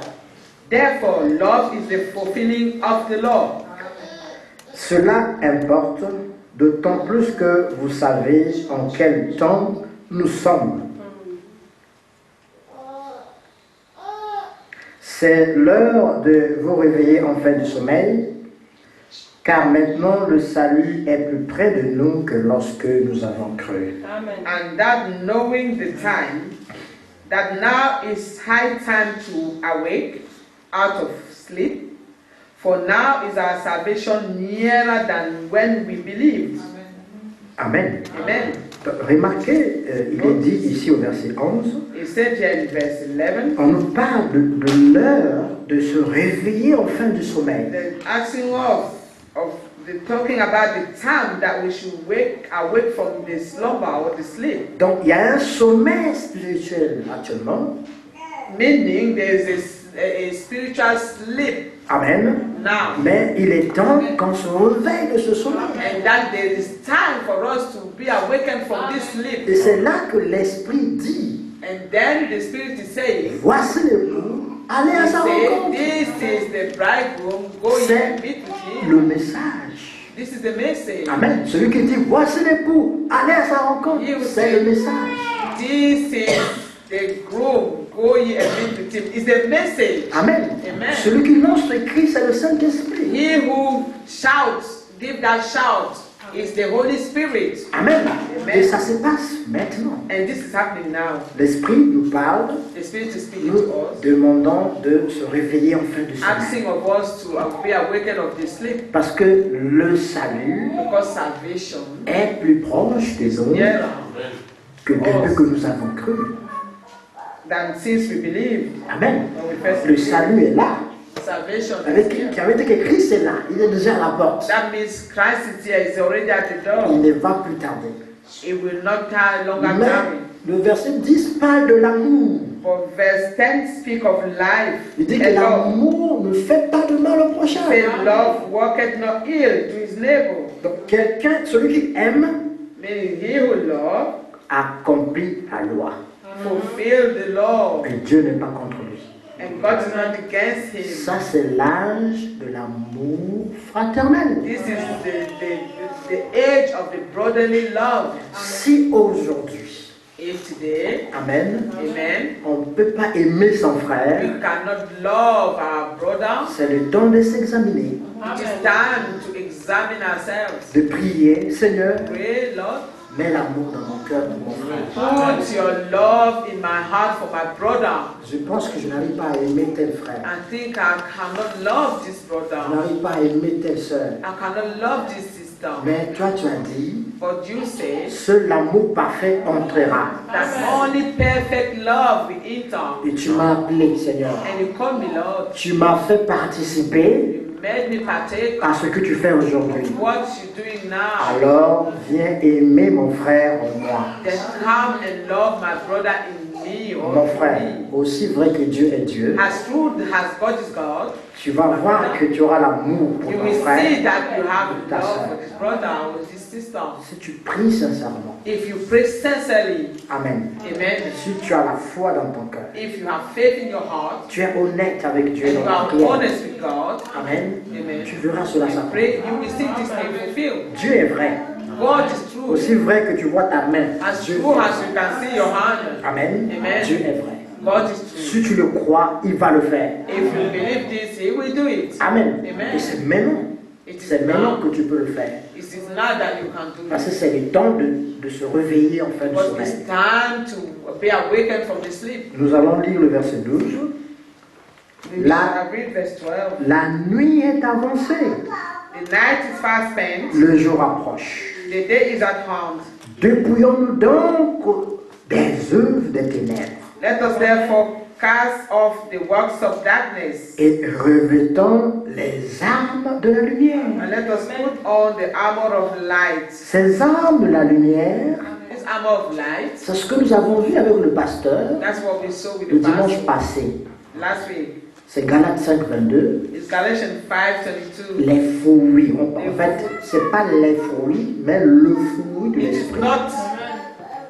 Therefore, love is the fulfilling of the law. Cela importe, d'autant plus que vous savez en quel temps nous sommes. C'est l'heure de vous réveiller enfin du sommeil, car maintenant le salut est plus près de nous que lorsque nous avons cru. Amen. And that knowing the time, that now is high time to awake out of sleep, for now is our salvation nearer than when we believed. Amen. Amen. Remarquez, il est dit ici au verset 11, It said here in verse 11, on nous parle de l'heure de se réveiller enfin du sommeil. the asking of the talking about the time that we should awake from the slumber or the sleep. Donc il y a un sommeil spirituel actuellement. Meaning there is a spiritual sleep Amen. now. Mais il est temps qu'on se réveille de ce sommeil. And that there is time for us to be awakened from this sleep. Et c'est là que l'Esprit dit, And then the Spirit is saying, voici l'époux, allez à sa rencontre. this is the bridegroom, go ye and meet with him. Le message. This is the message. Amen. Celui qui dit, voici l'époux, allez à sa rencontre, c'est le message. This is the groom, go ye and meet with him. Is the message. Amen. Amen. Celui qui lance le cri, c'est le Saint-Esprit. He who shouts, give that shout, is the Holy Spirit. Amen. Amen. Et ça se passe maintenant. And this is happening now. L'Esprit nous parle, The Spirit is speaking nous to us, demandons de se réveiller enfin du asking sommeil. of us to be awakened of the sleep, Parce que le salut because salvation est plus proche des is hommes nearer que depuis que nous avons cru. than since we believed. Amen. When we first Le believed. salut est là. Salvation is Avec, here. qui avait été que Christ est là. Il est déjà à la porte. That means Christ is here, is already at the Il door. ne va plus tarder. It will not longer Mais tarry. le verset 10 parle de l'amour. For verse 10 speak of life. Il dit que And love. l'amour ne fait pas de mal au prochain. Say love worketh not ill to his neighbor. Donc quelqu'un, celui qui aime, Meaning he who love accomplit la loi. fulfill the law. Et Dieu n'est pas contre lui. And God is not against him. Ça, c'est l'âge de l'amour fraternel. This is the age of the brotherly love. Si aujourd'hui, If today, amen, amen, on ne peut pas aimer son frère, we cannot love our brother, c'est le temps de s'examiner, it is time to examine ourselves. de prier, Seigneur, Pray, Lord, mets l'amour dans mon cœur pour mon frère. put your love in my heart for my brother. Je pense que je n'arrive pas à aimer tel frère. I think I cannot love this Je brother. n'arrive pas à aimer telle sœur. I cannot love this sister. Mais toi, tu as dit, But you say seul l'amour parfait entrera. that only perfect love will enter. Et tu m'as appelé, Seigneur. And you call me Lord. Tu m'as fait participer You made me partake à ce que tu fais aujourd'hui. of what you're doing now. Alors, viens aimer mon frère en moi. Then come and love my brother in me or Mon in frère, me. aussi vrai que Dieu est Dieu, As true as God is God, tu vas voir que tu auras l'amour pour you ton will see frère. that you have Ta love sœur. for this brother or this sister. Si tu pries sincèrement, If you pray sincerely, Amen. amen. Si tu as la foi dans ton cœur, If you have faith in your heart, tu es honnête avec Dieu and dans you ta are prière, honest with God, Amen. amen. Tu verras cela You s'accomplir. pray, you will see this thing fulfilled. Dieu est vrai. God is true. Aussi vrai que tu vois ta main, As Dieu true est as you can see your hand, Amen. Amen. Dieu est vrai. God is Si true. tu le crois, il va le faire. If you believe this, He will do it. Amen. Amen. Et c'est maintenant. It is C'est maintenant que now. tu peux le faire. It is now that you can do Parce que it. c'est le temps de se réveiller en fin de Because semaine. it's time to be awakened from the sleep. Nous allons lire le verset 12. We La- shall read verse 12. La nuit est avancée, The night is fast spent, le jour approche. the day is at hand. Dépouillons-nous donc des œuvres des ténèbres Let us therefore cast off the works of darkness, et revêtons les armes de la lumière. and let us put on the armor of light. Ces armes de la lumière, This armor of light, c'est ce que nous avons vu avec le pasteur that's what we saw with le the dimanche pastor passé. last week. C'est Galates 5, 22. It's Galatians 5:22. Les fruits. En fait, c'est pas les fruits, mais le fruit de It is l'esprit. not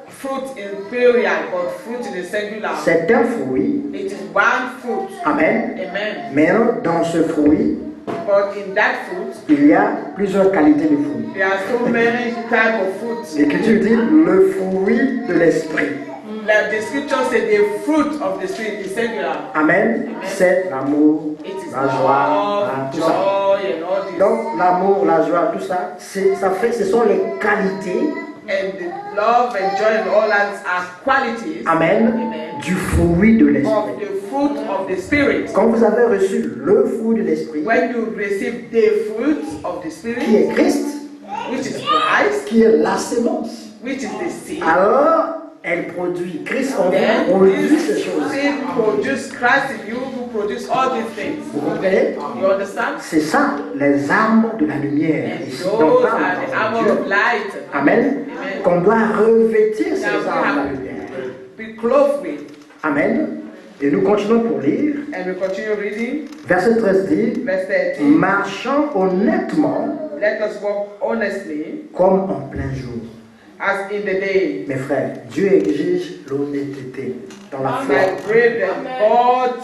fruit in plural, but fruit in the singular. C'est un fruit. It is one fruit. Amen. Amen. Maintenant, dans ce fruit, But in that fruit, il y a plusieurs qualités de fruits. there are so many types of fruits. L'Écriture dit le fruit de l'esprit. Like the scripture says, the fruit of the spirit is singular. Amen. C'est l'amour, It is la joie, love, tout ça. joy, and all this. Donc, l'amour, la joie, tout ça, ce sont les qualités, And the love and joy and all that are qualities amen, Amen. du fruit de of l'esprit. the fruit of the spirit. Quand vous avez reçu le fruit de l'esprit, When you receive the fruit of the qui spirit, est Christ, which is Christ, qui est la sémence, which is the seed, alors elle produit. Christ en vous then produit this ces choses. seed produce Christ in you who produce all these things. Vous comprenez? You understand? C'est ça, les armes de la lumière. And Ici, dont those parle are the la parole armor de of Dieu. light. Amen. Amen. Qu'on doit revêtir That ces we armes de la have lumière. to be clothed with. Amen. Et nous continuons pour lire. And we continue reading. Verset 13 dit, Verse 13. marchant honnêtement Let us walk honestly comme en plein jour. as in the day. Mes frères, Dieu exige l'honnêteté dans la foi. My brethren, God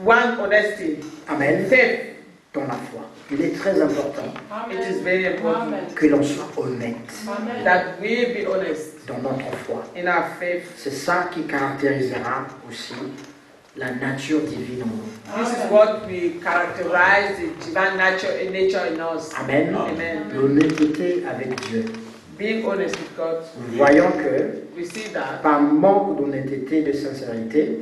want honesty. Amen. Faith. Dans la foi. Il est très important It is very important que l'on soit honnête that we be honest dans notre foi. in our faith. C'est ça qui caractérisera aussi la nature divine en nous. This is what we characterize the divine nature in us. Amen. Amen. L'honnêteté avec Dieu. Being honest with God. Nous voyons que We see that par manque d'honnêteté et de sincérité,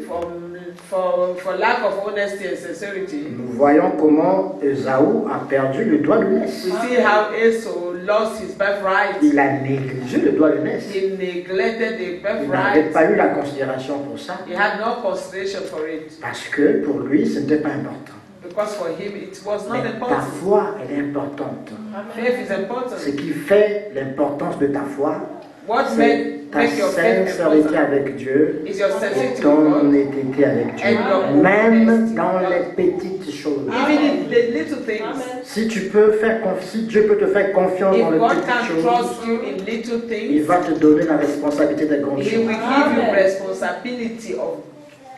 for lack of honesty and sincerity, nous voyons comment Ésaü a perdu le droit de naissance. we see how Esau lost his birthright. Il a négligé le droit de naissance. He neglected the Il n'avait birthright. pas eu la considération pour ça. He had no consideration for it Parce que pour lui, ce n'était pas important. because for him it was Mais not ta important. foi, elle est importante. Faith is important. Ce qui fait l'importance de ta foi, What c'est ta make your faith sincérité important avec Dieu, is your sincerity ton with God. honnêteté avec Dieu. And your Même honesty dans with les God. petites choses. Even in the little things. Si tu peux faire si Dieu peut te faire confiance dans If les God petites can choses, trust you in little il things, va te donner la responsabilité des grandes He choses. will give you responsibility of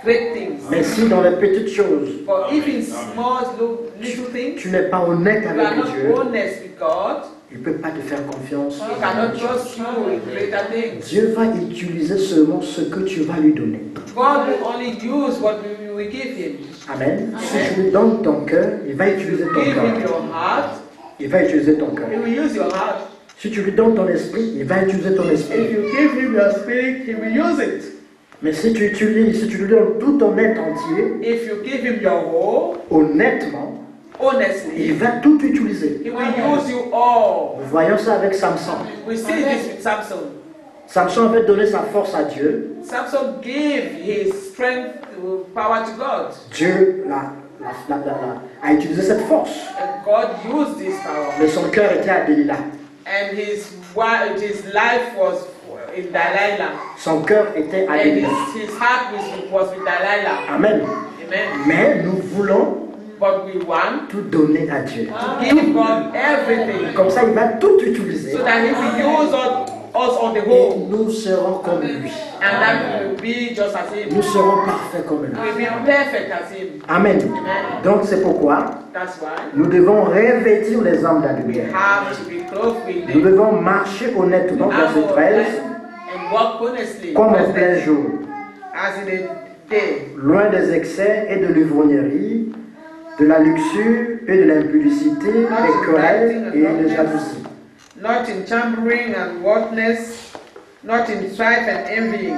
great things. Mais si dans les petites choses, But if in small little things, tu n'es pas honnête you are avec not Dieu, honest with God, il ne peut pas te faire confiance. He cannot trust you with greater things. Dieu va utiliser seulement ce que tu vas lui donner. God will only use what we will give Him. Amen. Si tu lui donnes ton cœur, il va utiliser ton Give Him cœur. your heart, Il va utiliser ton cœur. He will use your heart. Si tu lui donnes ton esprit, il va utiliser ton If esprit. you give Him your spirit, He will use it. Mais si tu lui donnes tout ton être entier, If you give Him your whole, honnêtement, honestly, Il va tout utiliser. He will use you all. Nous voyons ça avec Samson. We see this with Samson. Samson avait donné sa force à Dieu. Samson gave his strength, power to God. Dieu a utilisé cette force. And God used this power. Mais son cœur était à Delilah. And his life was in Delilah. Son cœur était à And Delilah. his heart was with Delilah. Amen. Amen. Mais nous voulons But we want tout donner à Dieu. to give God everything Comme ça, il va tout utiliser. so that He will use us on the Et whole. nous serons comme lui. And that we will be just as Him. Nous serons parfaits comme lui. We will be perfect as Him. Amen. Amen. Donc c'est pourquoi That's why nous devons revêtir les armes de la we lumière. have to be clothed with Nous the devons marcher honnêtement, verset armor of 13, light and walk honestly comme en plein jour, as in a day, loin des excès et de l'ivrognerie, de la luxure et de l'impudicité, des querelles et des jalousies. not in chambering and wantonness, not in strife and envying.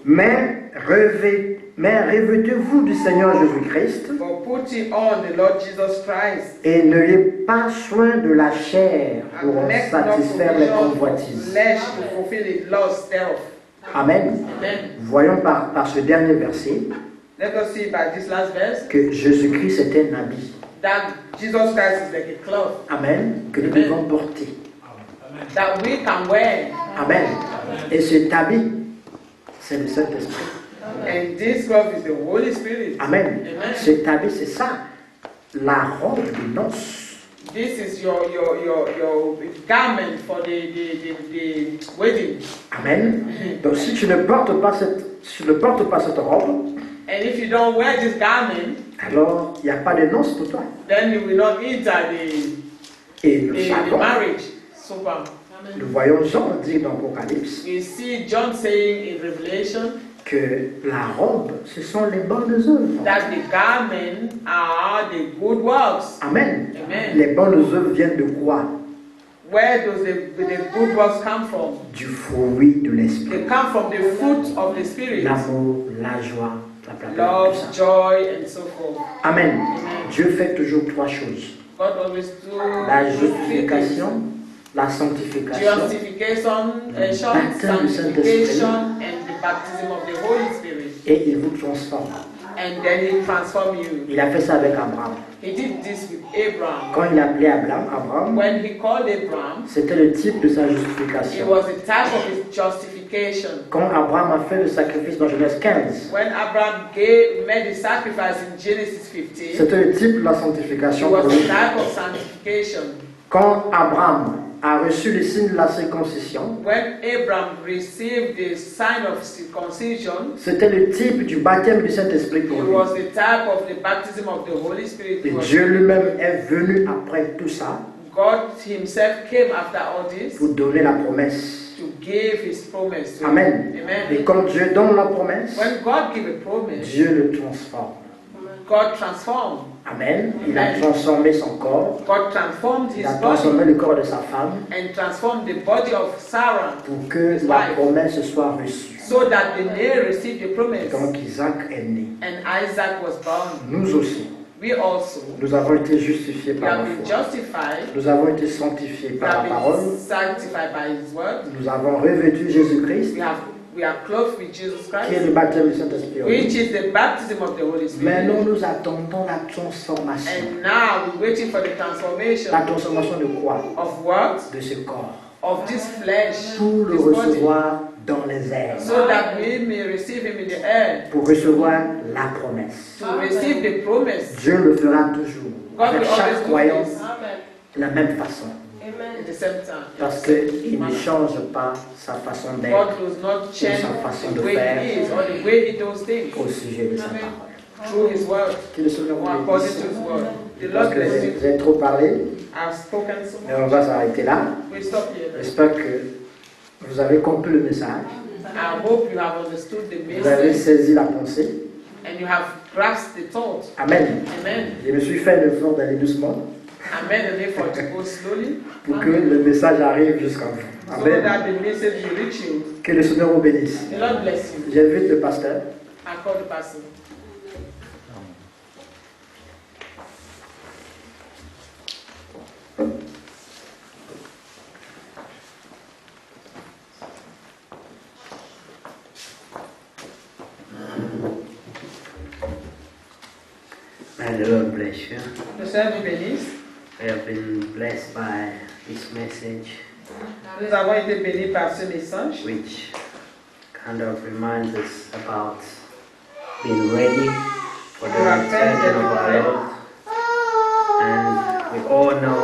Mais revêtez-vous du Seigneur Jésus-Christ For putting on the Lord Jesus Christ, et n'ayez pas soin de la chair pour and make no satisfaire les provision for convoitises. flesh to fulfill its lust thereof. Amen. Amen. Voyons par ce dernier verset Let us see by this last verse que Jésus-Christ est un habit. that Jesus Christ is like a cloth Amen. Que nous Amen. devons porter. that we can wear. Amen. Et cet habit, c'est le Saint-Esprit. And this cloth is the Holy Spirit. Amen. Amen. Cet habit, c'est ça. La robe de noces. This is your garment for the wedding. Amen. Donc si tu ne portes pas cette robe, And if you don't wear this garment, alors il n'y a pas de noces pour toi. then you will not enter Et nous the savons, marriage. So nous voyons Jean dire dans l'Apocalypse we see John saying in Revelation que la robe, ce sont les bonnes œuvres. that the garment are the good works. Amen. Amen. Les bonnes œuvres viennent de quoi? Where does the good works come from? Du fruit de They l'esprit. come from the fruit of the Spirit. L'amour, la joie, la tout Love, ça. joy, and so forth. Amen. Amen. Dieu fait toujours trois choses. God always do La three things. justification, la sanctification, Justification, baptême du sanctification, and the baptism of the Holy Spirit. et il vous transforme. And then He transforms you. Il a fait ça avec Abraham. He did this with Abraham. Quand il appelait Abraham, When He called Abraham, c'était le type de sa it justification. was the type of His justification. Quand Abraham a fait le sacrifice dans Genèse 15, When Abraham made the sacrifice in Genesis 15, c'était le type de la it sanctification was pour the lui. type of sanctification. Quand Abraham a reçu le signe de la circoncision, When Abraham received the sign of circumcision, c'était le type du baptême du Saint-Esprit pour it lui. was the type of the baptism of the Holy Spirit. Et It was- Dieu lui-même est venu après tout ça God Himself came after all this pour donner la promesse. to give His promise to Amen. Amen. Et quand Dieu donne la promesse, When God gives a promise, Dieu le transforme. God transformed. Amen. Il a transformé son corps, God transformed il His a transformé body le corps de sa femme and transformed the body of Sarah pour que la promesse soit reçue. so that they may receive the promise. Donc Isaac est né. And Isaac was born. Nous aussi, We also, nous avons été justifiés we par have la been foi. justified, Nous avons été sanctifiés we par la have parole. been sanctified by His word. Nous avons revêtu Jésus-Christ, We are clothed with Jesus qui est Christ, le baptême du Saint-Esprit. which is the baptism of the Holy Spirit. Maintenant, nous attendons la transformation. And now we're waiting for the transformation La transformation de quoi? of what? De ce corps. Of this flesh, Pour le this body, recevoir dans les airs. so that we may receive Him in the air, Pour recevoir la promesse. to receive the promise. Dieu le fera toujours. God Avec will chaque always do croyant, this de la même façon. at the same time. Parce qu'il ne change pas sa façon d'être God does not change the way He is or the way He does things au sujet de sa parole. through His word Que le Seigneur or vous according bénisse. to His word. The Parce Lord que bless you. vous avez trop parlé, I've spoken so mais on much. va s'arrêter là. We stop here. now. J'espère que vous avez compris le message. I hope you have understood the Vous avez message saisi la pensée. and you have grasped the thought. Amen. Amen. Je me suis fait l'effort d'aller doucement I made an effort to go slowly pour que le message arrive jusqu'à vous. so Amen. that the message will reach you. Que le Seigneur vous bénisse. The Lord bless you. J'invite le pasteur. I call the person. the Lord bless you. Le Seigneur vous bénisse. We have been blessed by this message, Nous avons été bénis par ce message which kind of reminds us about being ready for the return of our Lord. And we all know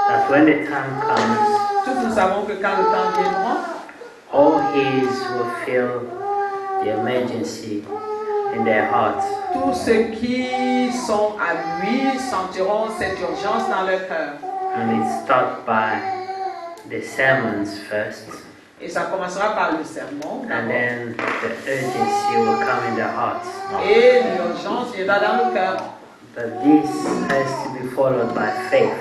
that when the time comes, tous nous savons que quand le temps viendra, all his will feel the emergency in their hearts. tous ceux qui sont à lui sentiront cette urgence dans leur cœur. And it starts by the sermons first, Et ça commencera par le sermon and d'abord. then the urgency will come in their hearts. Et l'urgence viendra dans le cœur. But this has to be followed by faith.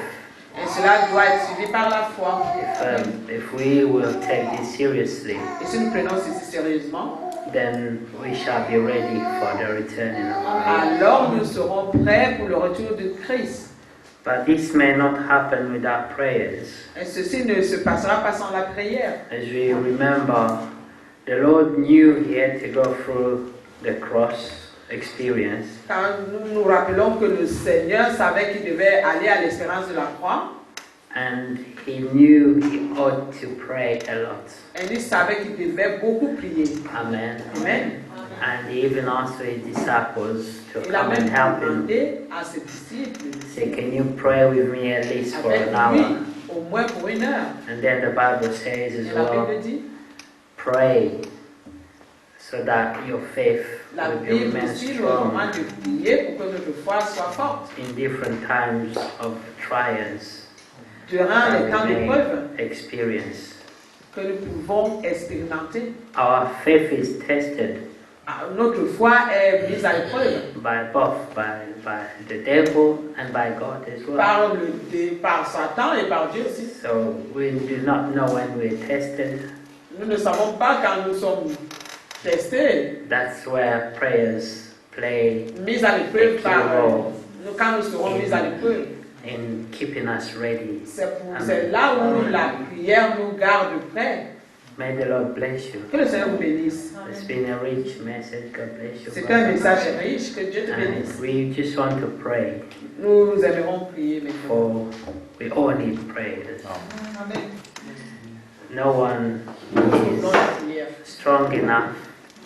Et cela doit être suivi par la foi. If we will take this seriously, Et si nous prenons ceci sérieusement, then we shall be ready for the returning of our Lord. alors nous serons prêts pour le retour de Christ. But this may not happen without prayers. Et ceci ne se passera pas sans la prière. As we remember, the Lord knew he had to go through the cross experience, Car nous nous rappelons que le Seigneur savait qu'il devait aller à l'espérance de la croix. and he knew he ought to pray a lot. Et il savait qu'il devait beaucoup prier. Amen. Amen. And he even asked his disciples to Il a come and même help him. demandé à ses disciples Say, can you pray with me at least for avec an lui hour? au moins pour une heure. And then the Bible says as Et la Bible well, dit, pray so that your faith la will be Bible remain aussi nous recommande strong de prier pour que notre foi soit forte in different times of trials durant les temps that we d'épreuve may experience. que nous pouvons expérimenter. Our faith is tested Notre foi est mise à l'épreuve by both, by the devil and by God as well. par Satan et par Dieu aussi. So we do not know when we're tested. Nous ne savons pas quand nous sommes testés, That's where prayers play mis à l'épreuve a key role quand nous serons mis à l'épreuve. in keeping us ready. C'est là où la prière nous garde prêts. May the Lord bless you. Que le Seigneur vous bénisse. It's been a rich message. God bless you. C'est un brother. message riche, que Dieu te And bénisse. we just want to pray Nous aimerons prier maintenant. for, we all need prayers. Amen. No one Nous is voulons la prière. strong enough.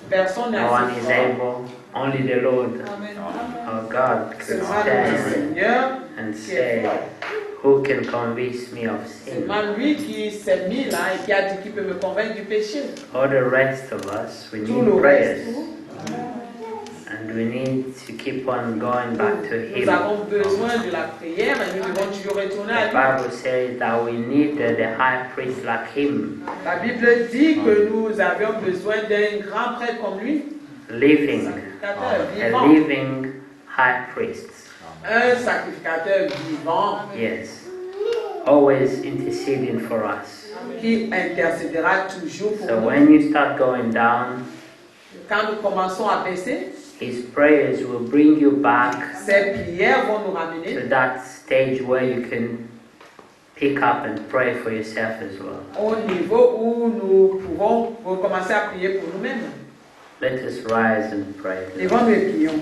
Personne n'est No one assez is fort. able. Only the Lord, Amen. our God, could Seulement le stand Seigneur and qui est say, fort. who can convince me of sin? Seulement lui qui s'est mis là et qui a dit qu'il peut me convaincre du péché. All the rest of us, we Tout le need prayers. reste, And we need to keep on going back to nous Him. avons besoin de la prière et nous devons toujours retourner The à lui. Bible says that we need the high priest like Him, La Bible dit que nous avions besoin d'un grand prêtre comme lui, living, sacrificateur a vivant, living high priest. un sacrificateur vivant Yes, always interceding for us. qui intercédera toujours pour So nous. when you start going down, Quand nous commençons à baisser, His prayers will bring you back ces prières vont nous to ramener that stage where you can pick up and pray for yourself as well. au niveau où nous pouvons recommencer à prier pour nous-mêmes. Let us rise and pray. Levons-nous et prions.